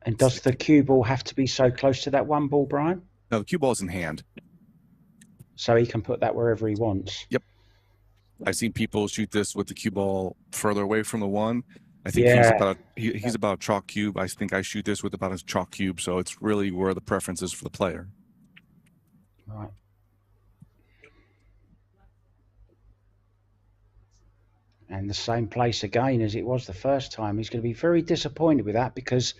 And does the cue ball have to be so close to that one ball, Brian? No, the cue ball's in hand. So he can put that wherever he wants. Yep. I've seen people shoot this with the cue ball further away from the one. I think he's about a chalk cube. I think I shoot this with about a chalk cube. So it's really where the preference is for the player. Right. And the same place again as it was the first time. He's going to be very disappointed with that because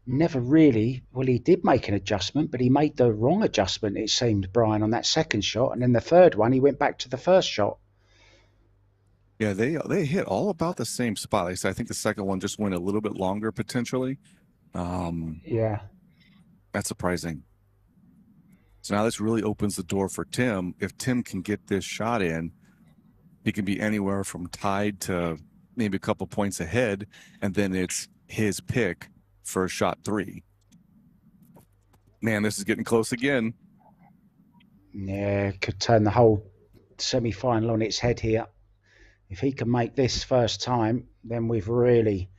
never really, well, he did make an adjustment, but he made the wrong adjustment, it seemed, Brian, on that second shot. And then the third one, he went back to the first shot. Yeah, they hit all about the same spot. Like I said, I think the second one just went a little bit longer potentially. Yeah. That's surprising. So now this really opens the door for Tim. If Tim can get this shot in, he can be anywhere from tied to maybe a couple points ahead, and then it's his pick for shot 3. Man, this is getting close again. Yeah, could turn the whole semi-final on its head here. If he can make this first time, then we've really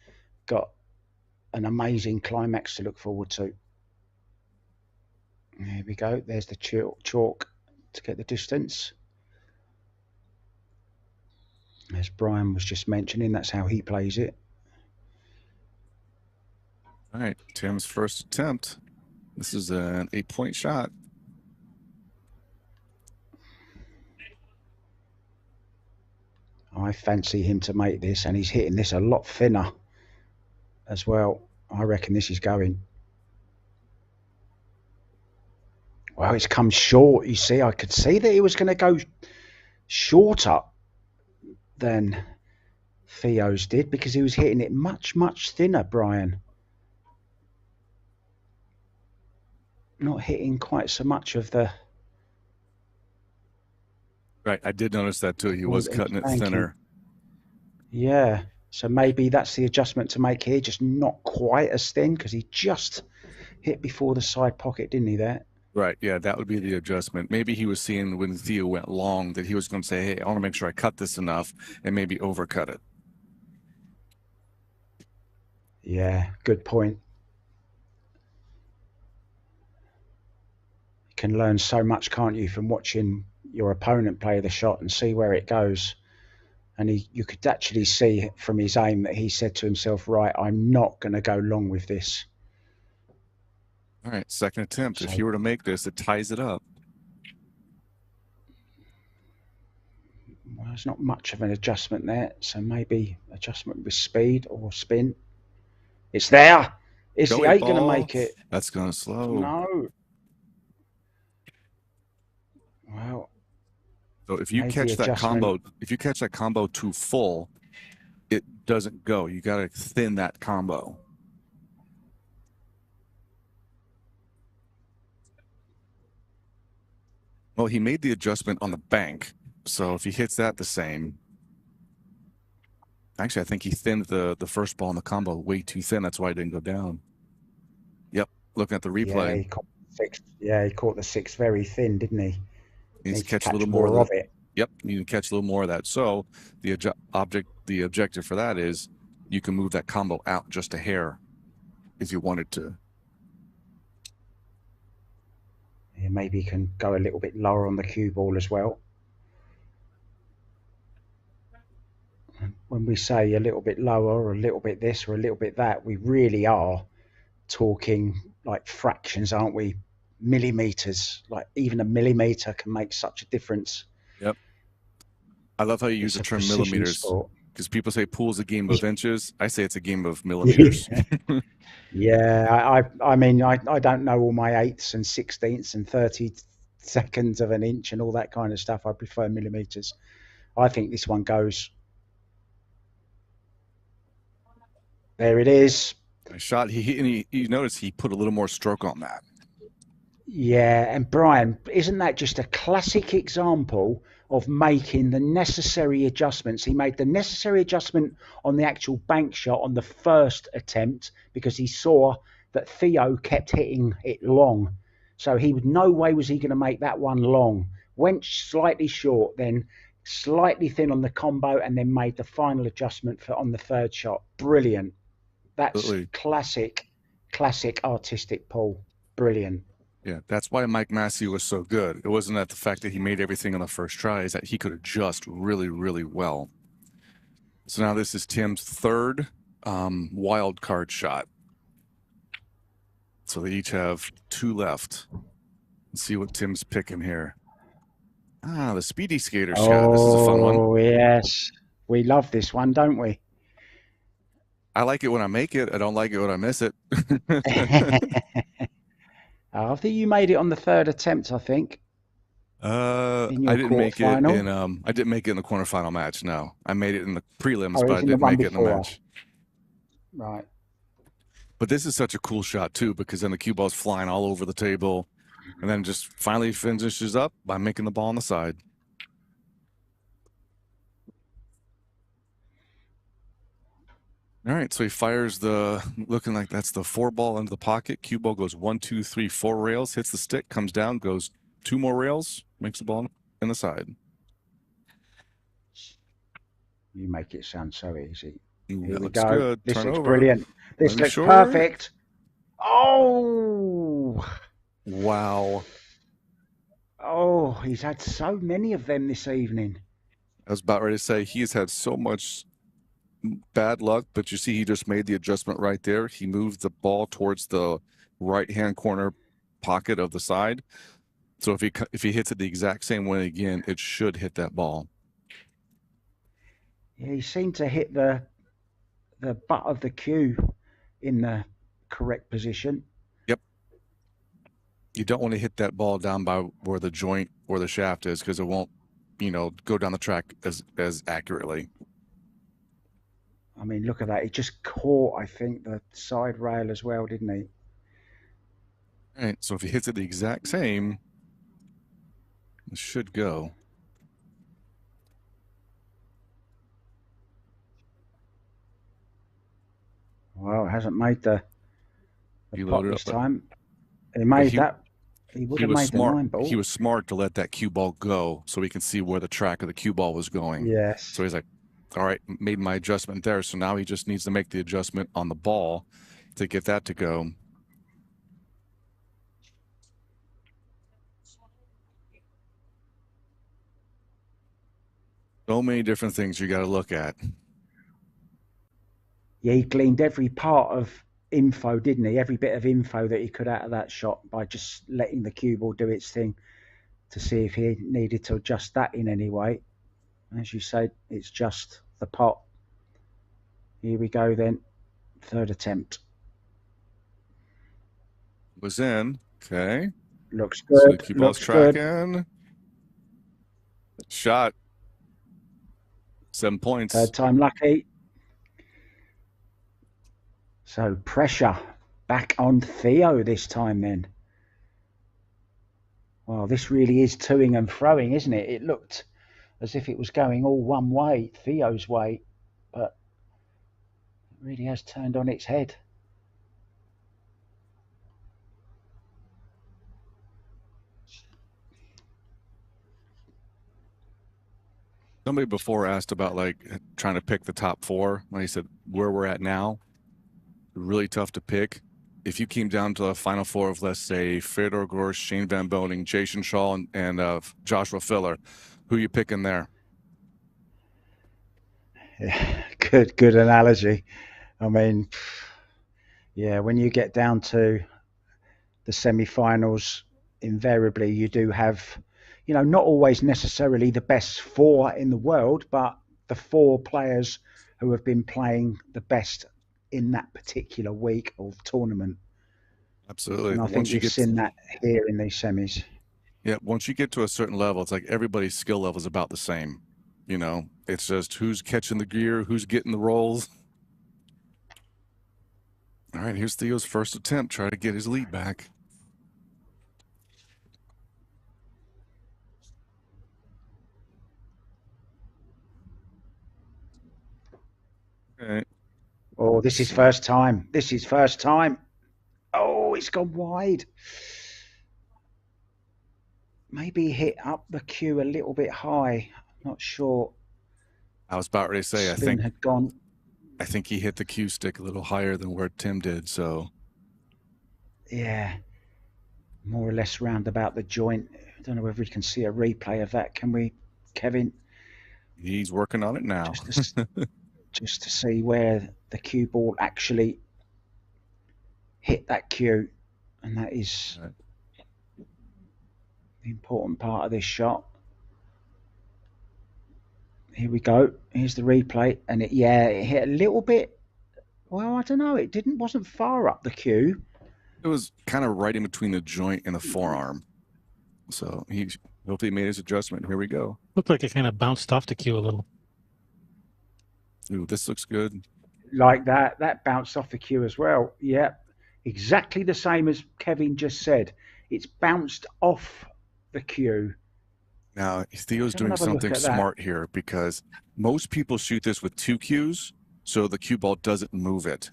got an amazing climax to look forward to. There we go. There's the chalk to get the distance. As Brian was just mentioning, that's how he plays it. All right, Tim's first attempt. This is an 8-point shot. I fancy him to make this, and he's hitting this a lot thinner as well. I reckon this is going. Well, it's come short, you see. I could see that he was going to go shorter than Theo's did because he was hitting it much, much thinner, Brian. Not hitting quite so much of the... Right, I did notice that too. He was cutting it thinner. Yeah. So maybe that's the adjustment to make here, just not quite as thin, because he just hit before the side pocket, didn't he, there? Right, yeah, that would be the adjustment. Maybe he was seeing when Theo went long that he was going to say, hey, I want to make sure I cut this enough and maybe overcut it. Yeah, good point. You can learn so much, can't you, from watching your opponent play the shot and see where it goes. And you could actually see from his aim that he said to himself, right, I'm not going to go long with this. All right, second attempt. So, if he were to make this, it ties it up. well, there's not much of an adjustment there. So maybe adjustment with speed or spin. It's there. Is the 8 going to make it? That's going to slow. No. Well, so if you catch that combo too full, it doesn't go. You got to thin that combo. Well, he made the adjustment on the bank, so if he hits that the same. Actually, I think he thinned the first ball in the combo way too thin. That's why it didn't go down. Yep, looking at the replay. Yeah, he caught the 6 very thin, didn't he? He needs to catch a little more of it. Yep, you need to catch a little more of that. So the objective for that is you can move that combo out just a hair if you wanted to. Yeah, maybe you can go a little bit lower on the cue ball as well. When we say a little bit lower or a little bit this or a little bit that, we really are talking like fractions, aren't we? Millimeters. Like even a millimeter can make such a difference. Yep. I love how you use the term millimeters, because people say pool's a game of inches. I say it's a game of millimeters. Yeah, I mean, I don't know all my eighths and 16ths and 30 seconds of an inch and all that kind of stuff. I prefer millimeters. I think this one goes. There it is. A shot. You notice he put a little more stroke on that. Yeah, and Brian, isn't that just a classic example of making the necessary adjustments? He made the necessary adjustment on the actual bank shot on the first attempt because he saw that Theo kept hitting it long. So no way was he going to make that one long. Went slightly short, then slightly thin on the combo, and then made the final adjustment on the third shot. Brilliant. That's Absolutely. classic artistic pool. Brilliant. Yeah, that's why Mike Massey was so good. It wasn't that the fact that he made everything on the first try, is that he could adjust really, really well. So now this is Tim's third wild card shot. So they each have 2 left. Let's see what Tim's picking here. The speedy skater shot. This is a fun one. Oh, yes. We love this one, don't we? I like it when I make it. I don't like it when I miss it. I think you made it on the third attempt, I think. I didn't make it in the quarterfinal match, no. I made it in the prelims, but I didn't make it in the match. Right. But this is such a cool shot too, because then the cue ball's flying all over the table and then just finally finishes up by making the ball on the side. All right, so he fires looking like that's the 4 ball into the pocket. Cue ball goes 1, 2, 3, 4 rails, hits the stick, comes down, goes 2 more rails, makes the ball in the side. You make it sound so easy. Here we go. Good. This Turn looks over. brilliant. This looks perfect. Oh! Wow. Oh, he's had so many of them this evening. I was about ready to say he's had so much bad luck, but you see he just made the adjustment right there. He moved the ball towards the right-hand corner pocket of the side. So if he hits it the exact same way again, it should hit that ball. Yeah, he seemed to hit the butt of the cue in the correct position. Yep. You don't want to hit that ball down by where the joint or the shaft is, because it won't, go down the track as accurately. I mean, look at that. He just caught, I think, the side rail as well, didn't he? All right, so if he hits it the exact same, it should go. Well, it hasn't made the He pot loaded this up, time. He made he that. He would he have was made the smart. 9 ball. He was smart to let that cue ball go so he can see where the track of the cue ball was going. Yes. So he's like, all right, made my adjustment there. So now he just needs to make the adjustment on the ball to get that to go. So many different things you got to look at. Yeah, he gleaned every part of info, didn't he? Every bit of info that he could out of that shot by just letting the cue ball do its thing to see if he needed to adjust that in any way. As you said, it's just the pot. Here we go then. Third attempt. Was in. Okay. Looks So the good. cue ball's Looks good. tracking. Shot. 7 points. Third time lucky. So pressure back on Theo this time then. Well, this really is toing and froing, isn't it? It looked as if it was going all one way, Theo's way, but it really has turned on its head. Somebody before asked about like trying to pick the top 4. When he said where we're at now, really tough to pick. If you came down to the final 4 of, let's say, Fedor Gorsh, Shane Van Boning, Jason Shaw, and Joshua Filler, who are you picking there? Yeah, good analogy. I mean, yeah, when you get down to the semi-finals, invariably you do have, not always necessarily the best 4 in the world, but the 4 players who have been playing the best in that particular week of tournament. Absolutely. And I think we've seen that here in these semis. Yeah, once you get to a certain level, it's like everybody's skill level is about the same. It's just who's catching the gear, who's getting the rolls. All right, here's Theo's first attempt, try to get his lead back. Okay. Oh, this is first time. This is first time. Oh, it's gone wide. Maybe hit up the cue a little bit high. Not sure. I was about ready to say, Spin had gone. I think he hit the cue stick a little higher than where Tim did, so. Yeah, more or less round about the joint. I don't know whether we can see a replay of that. Can we, Kevin? He's working on it now. Just to see where the cue ball actually hit that cue. And that is the important part of this shot. Here we go. Here's the replay. And it hit a little bit. Well, I don't know. It wasn't far up the cue. It was kind of right in between the joint and the forearm. So he hopefully made his adjustment. Here we go. Looked like it kind of bounced off the cue a little. Ooh, this looks good. Like that. That bounced off the cue as well. Yeah. Exactly the same as Kevin just said. It's bounced off the cue. Now, Theo's doing something smart here because most people shoot this with 2 cues, so the cue ball doesn't move it,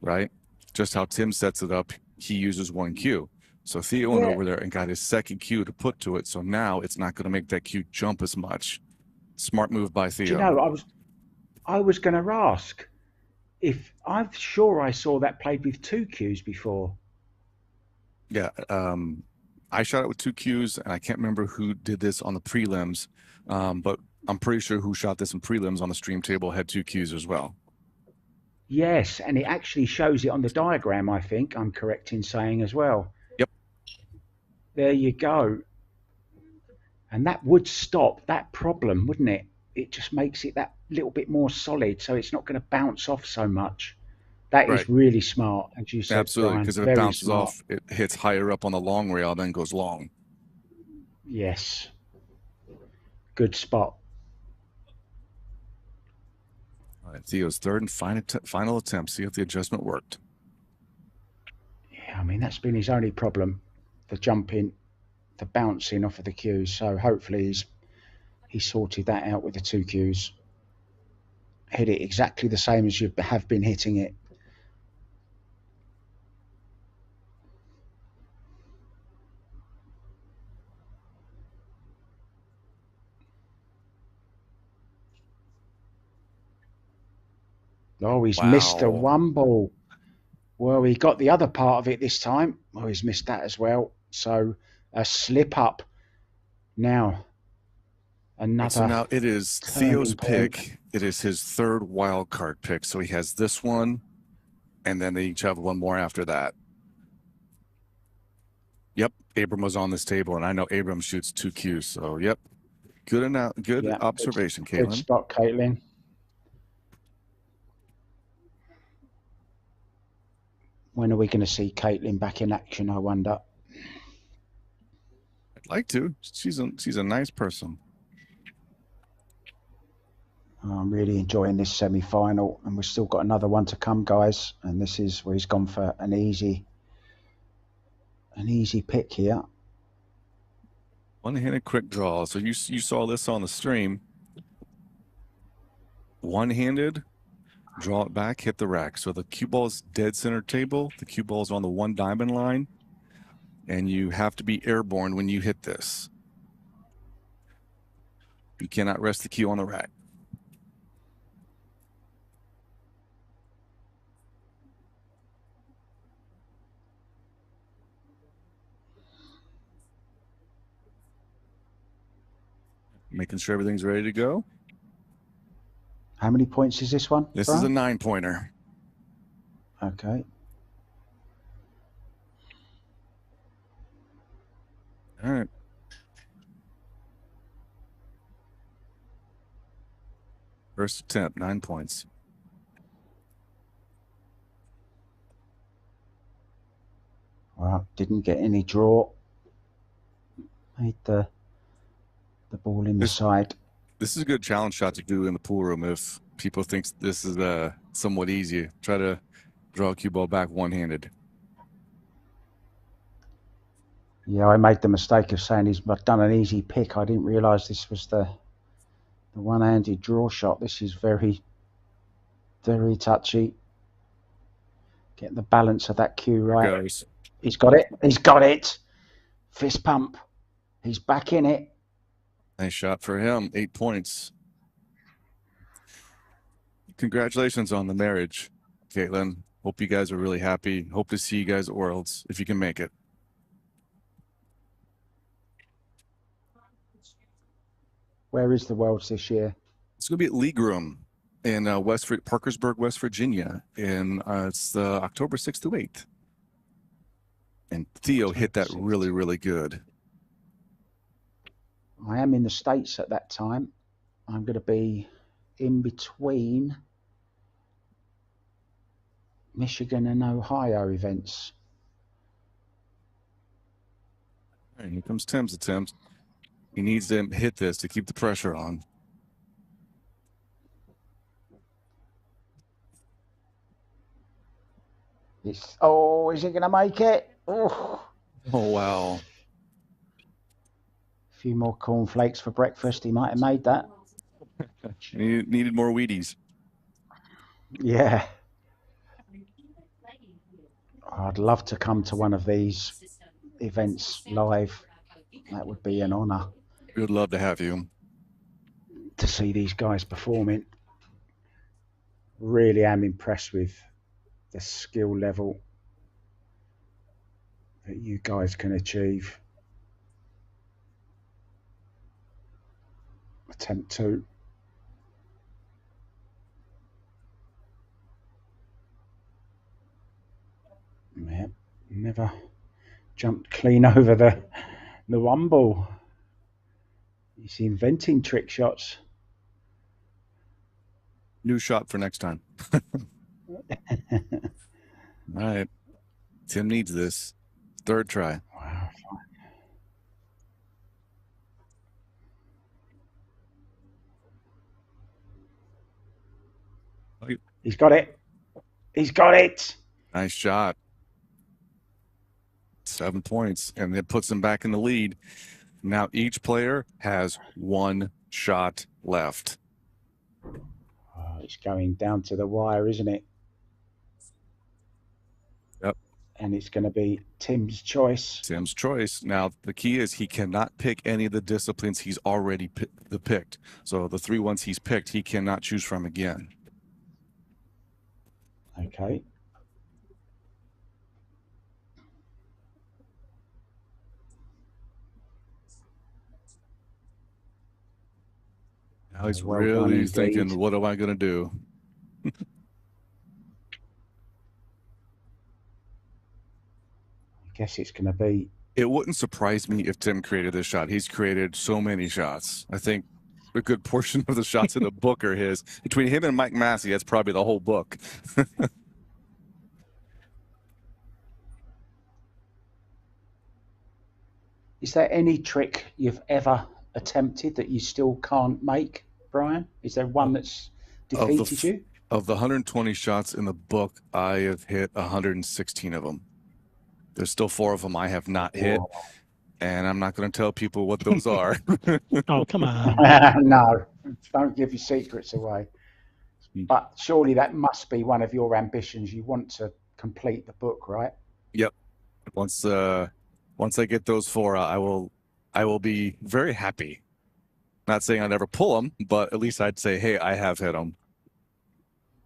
right? Just how Tim sets it up, he uses 1 cue. So Theo went over there and got his second cue to put to it, so now it's not going to make that cue jump as much. Smart move by Theo. Do you know, I was going to ask if I'm sure I saw that played with 2 cues before. Yeah, I shot it with 2 cues, and I can't remember who did this on the prelims, but I'm pretty sure who shot this in prelims on the stream table had 2 cues as well. Yes, and it actually shows it on the diagram, I think I'm correct in saying as well. Yep. There you go. And that would stop that problem, wouldn't it? It just makes it that little bit more solid, so it's not going to bounce off so much. That is really smart, as you said. Absolutely, because if it bounces off, it hits higher up on the long rail, then goes long. Yes. Good spot. All right, Theo's third and final attempt. See if the adjustment worked. Yeah, I mean, that's been his only problem, the jumping, the bouncing off of the cues. So hopefully he sorted that out with the 2 cues. Hit it exactly the same as you have been hitting it. Oh, he's Wow. missed a one ball. Well, he got the other part of it this time. Oh, he's missed that as well. So a slip up. Now, another. So now it is Theo's turning point. pick. It is his third wild card pick. So he has this one, and then they each have one more after that. Yep, Abram was on this table, and I know Abram shoots 2 Qs. So, yep, good observation, Caitlin. Good spot, Caitlin. When are we going to see Caitlin back in action, I wonder? I'd like to. She's a nice person. I'm really enjoying this semi-final, and we've still got another one to come, guys. And this is where he's gone for an easy pick here. One-handed quick draw. So you saw this on the stream. One-handed, draw it back, hit the rack. So the cue ball is dead center table. The cue ball is on the 1 diamond line, and you have to be airborne when you hit this. You cannot rest the cue on the rack. Making sure everything's ready to go. How many points is this one? This is a 9-pointer. Okay. All right. First attempt, 9 points. Well, didn't get any draw. Made the ball in the side. This is a good challenge shot to do in the pool room if people think this is somewhat easy. Try to draw a cue ball back one-handed. Yeah, I made the mistake of saying he's done an easy pick. I didn't realise this was the one-handed draw shot. This is very, very touchy. Get the balance of that cue right. He's got it. He's got it. Fist pump. He's back in it. Nice shot for him. 8 points. Congratulations on the marriage, Caitlin. Hope you guys are really happy. Hope to see you guys at Worlds if you can make it. Where is the Worlds this year? It's going to be at League Room in Parkersburg, West Virginia. And it's October 6th to 8th. And Theo hit that really, really good. I am in the States at that time. I'm going to be in between Michigan and Ohio events. All right, here comes Tim's attempt. He needs to hit this to keep the pressure on. Oh, is he going to make it? Oh, wow. A few more cornflakes for breakfast. He might have made that. Needed more Wheaties. Yeah. I'd love to come to one of these events live. That would be an honour. We would love to have you. To see these guys performing. Really am impressed with the skill level that you guys can achieve. Attempt 2. Yep, never jumped clean over the one ball. He's inventing trick shots. New shot for next time. All right. Tim needs this. Third try. Wow. He's got it. He's got it. Nice shot. 7 points, and it puts him back in the lead. Now each player has 1 shot left. Oh, it's going down to the wire, isn't it? Yep. And it's going to be Tim's choice. Tim's choice. Now the key is he cannot pick any of the disciplines he's already picked. So the 3 ones he's picked, he cannot choose from again. Okay. Now he's Well done really indeed. thinking, what am I going to do? I guess it's going to be. It wouldn't surprise me if Tim created this shot. He's created so many shots. I think a good portion of the shots in the book are his. Between him and Mike Massey, that's probably the whole book. Is there any trick you've ever attempted that you still can't make, Brian? Is there one that's defeated you? Of the 120 shots in the book, I have hit 116 of them. There's still 4 of them I have not hit, and I'm not going to tell people what those are. Oh, come on. No, don't give your secrets away. But surely that must be one of your ambitions. You want to complete the book, right? Yep. Once I get those 4, I will be very happy. Not saying I'd ever pull them, but at least I'd say, hey, I have hit them.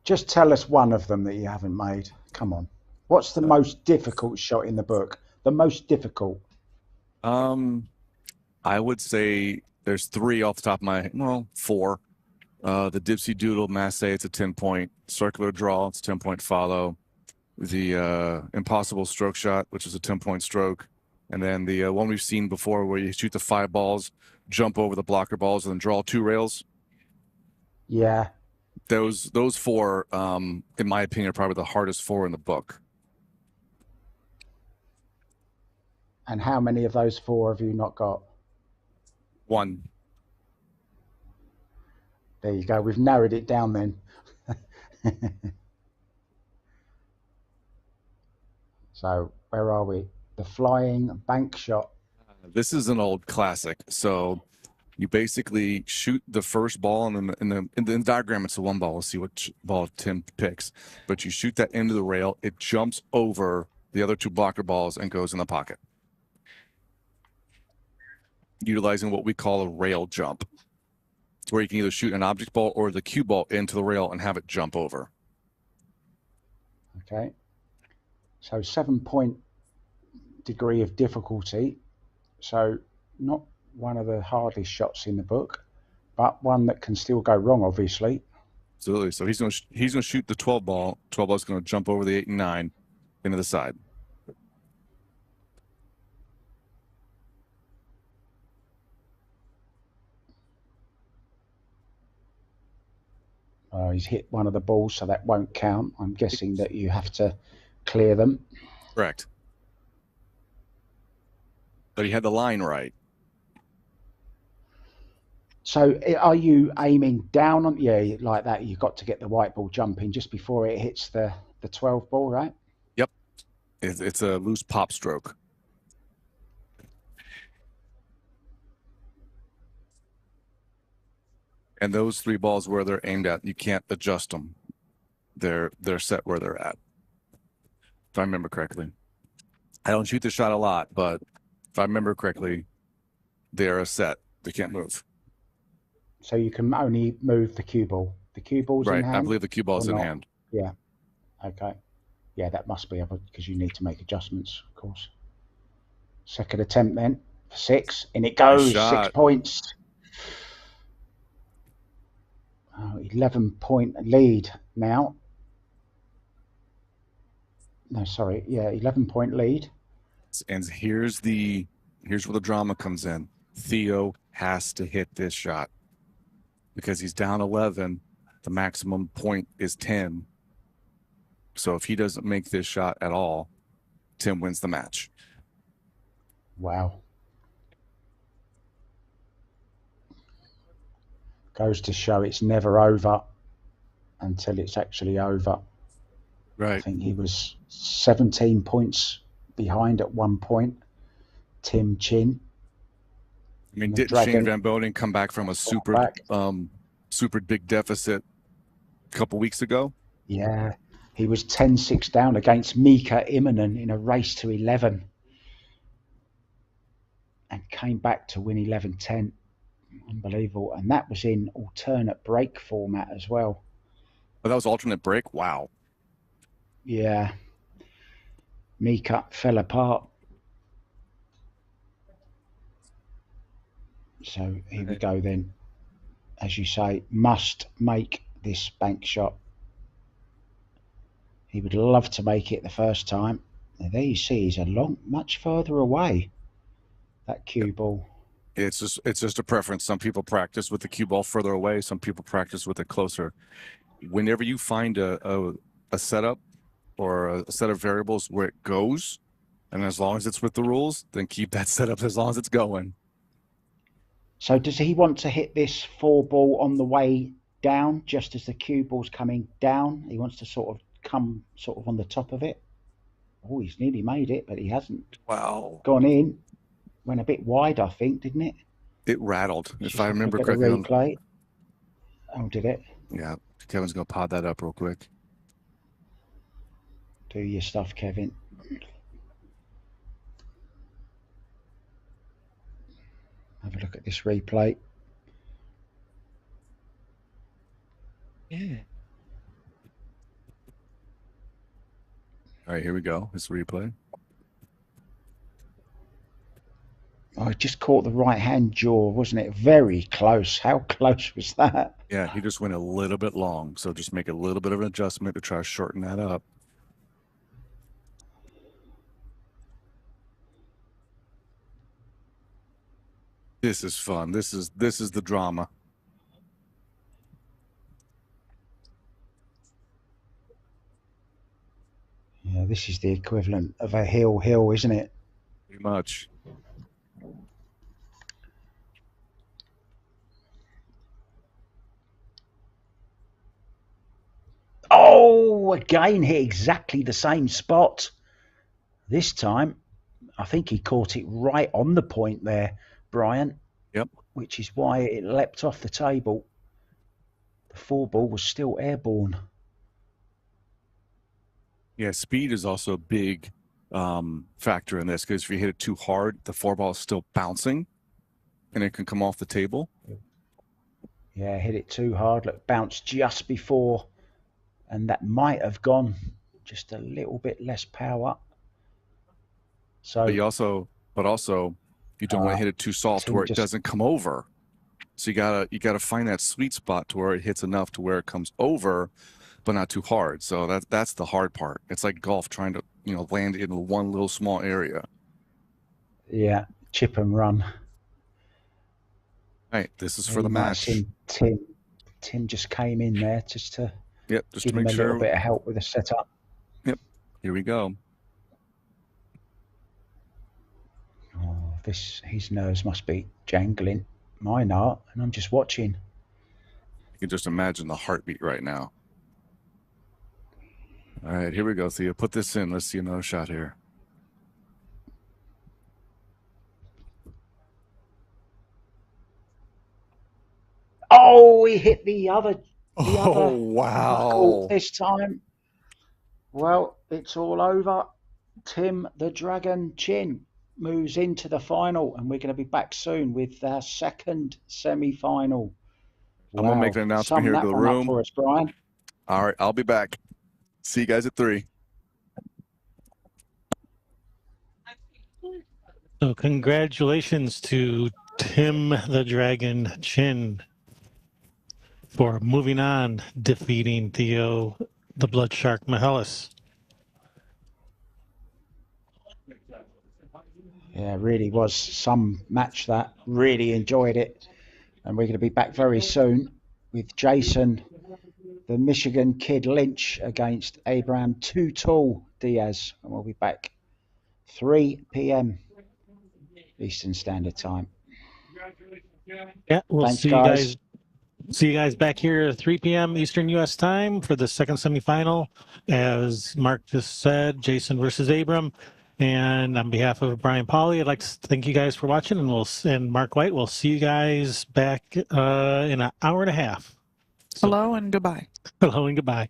Just tell us one of them that you haven't made. Come on. What's the most difficult shot in the book? The most difficult? I would say there's 3 off the top of my head. Well, 4. The Dipsy Doodle Masse, it's a 10-point. Circular Draw, it's a 10-point follow. The Impossible Stroke Shot, which is a 10-point stroke. And then the one we've seen before where you shoot the 5 balls, jump over the blocker balls, and then draw 2 rails. Yeah. Those 4, in my opinion, are probably the hardest 4 in the book. And how many of those 4 have you not got? 1. There you go. We've narrowed it down then. So where are we? The flying bank shot. This is an old classic. So you basically shoot the first ball, and in the diagram, it's a 1 ball. We'll see which ball Tim picks. But you shoot that into the rail. It jumps over the other 2 blocker balls and goes in the pocket, utilizing what we call a rail jump, where you can either shoot an object ball or the cue ball into the rail and have it jump over. Okay. So 7-point degree of difficulty. So not one of the hardest shots in the book, but one that can still go wrong, obviously. Absolutely. So he's going to shoot the 12 ball. 12 ball is going to jump over the 8 and 9 into the side. He's hit one of the balls, so that won't count. I'm guessing that you have to clear them. Correct. But he had the line right. So are you aiming down on, yeah, like that? You've got to get the white ball jumping just before it hits the 12 ball, right? Yep. It's a loose pop stroke. And those 3 balls where they're aimed at, you can't adjust them. They're set where they're at, if I remember correctly. I don't shoot the shot a lot, but if I remember correctly, they're a set. They can't move. So you can only move the cue ball. The cue ball's right. in hand? I believe the cue ball's in hand. Yeah. Okay. Yeah, that must be because you need to make adjustments, of course. Second attempt then for 6, and it goes. 6 points. 11-point lead now. No, sorry. Yeah, 11-point lead. And here's where the drama comes in. Theo has to hit this shot because he's down 11. The maximum point is 10. So if he doesn't make this shot at all, Tim wins the match. Wow. Goes to show it's never over until it's actually over. Right. I think he was 17 points behind at one point. Tim Chin. I mean, didn't Shane Van Boden come back from a super big deficit a couple weeks ago? Yeah. He was 10-6 down against Mika Immonen in a race to 11 and came back to win 11-10. Unbelievable. And that was in alternate break format as well. Oh, that was alternate break? Wow. Yeah. Knee cut fell apart. So here we go then. As you say, must make this bank shot. He would love to make it the first time. And there you see he's much further away, that cue ball. It's just a preference. Some people practice with the cue ball further away. Some people practice with it closer. Whenever you find a setup or a set of variables where it goes, and as long as it's with the rules, then keep that setup as long as it's going. So does he want to hit this 4 ball on the way down, just as the cue ball's coming down? He wants to sort of come sort of on the top of it. Oh, he's nearly made it, but he hasn't. Wow. Gone in. Went a bit wide, I think, didn't it? It rattled, if I remember correctly. correctly. Replay. Oh, did it? Yeah, Kevin's going to pod that up real quick. Do your stuff, Kevin. Have a look at this replay. Yeah. All right, here we go. It's replay. Oh, it just caught the right-hand jaw, wasn't it? Very close. How close was that? Yeah, he just went a little bit long, so just make a little bit of an adjustment to try to shorten that up. This is fun. This is the drama. Yeah, this is the equivalent of a hill, isn't it? Pretty much. Oh, again hit exactly the same spot. This time, I think he caught it right on the point there, Brian. Yep. Which is why it leapt off the table. The 4 ball was still airborne. Yeah, speed is also a big factor in this, because if you hit it too hard, the 4 ball is still bouncing and it can come off the table. Yeah, hit it too hard. Look, bounced just before, and that might have gone just a little bit less power. So, but also, you don't want to hit it too soft where it doesn't come over. So you gotta find that sweet spot to where it hits enough to where it comes over, but not too hard. So that's the hard part. It's like golf, trying to land in one little small area. Yeah, chip and run. Right, this is for the match. Tim just came in there just to give him a little bit of help with the setup. Yep, here we go. Oh, his nerves must be jangling. Mine are, and I'm just watching. You can just imagine the heartbeat right now. All right, here we go, Theo. Put this in. Let's see another shot here. Oh, he hit the other. Wow. This time. Well, it's all over. Tim the Dragon Chin moves into the final, and we're going to be back soon with our second semi-final. I'm going to make an announcement here to the room. For us, Brian. All right, I'll be back. See you guys at 3. So congratulations to Tim the Dragon Chin for moving on, defeating Theo the Bloodshark Mihellis. Yeah, really was some match that. Really enjoyed it. And we're going to be back very soon with Jason, the Michigan Kid Lynch, against Abraham Too Tall Diaz. And we'll be back 3 p.m. Eastern Standard Time. Yeah, we'll Thanks, see guys. See you guys back here at 3 p.m. Eastern U.S. time for the second semifinal. As Mark just said, Jason versus Abram. And on behalf of Brian Pauly, I'd like to thank you guys for watching, and Mark White, we'll see you guys back in an hour and a half. So, hello and goodbye. Hello and goodbye.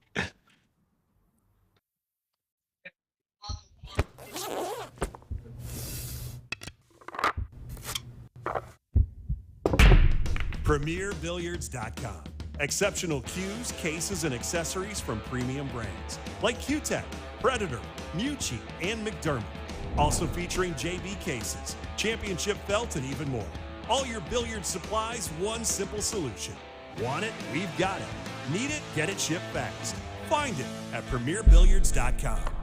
PremierBilliards.com. Exceptional cues, cases, and accessories from premium brands like Q-Tech, Predator, Mucci, and McDermott. Also featuring JB cases, championship felt, and even more. All your billiard supplies, one simple solution. Want it? We've got it. Need it? Get it shipped fast. Find it at premierbilliards.com.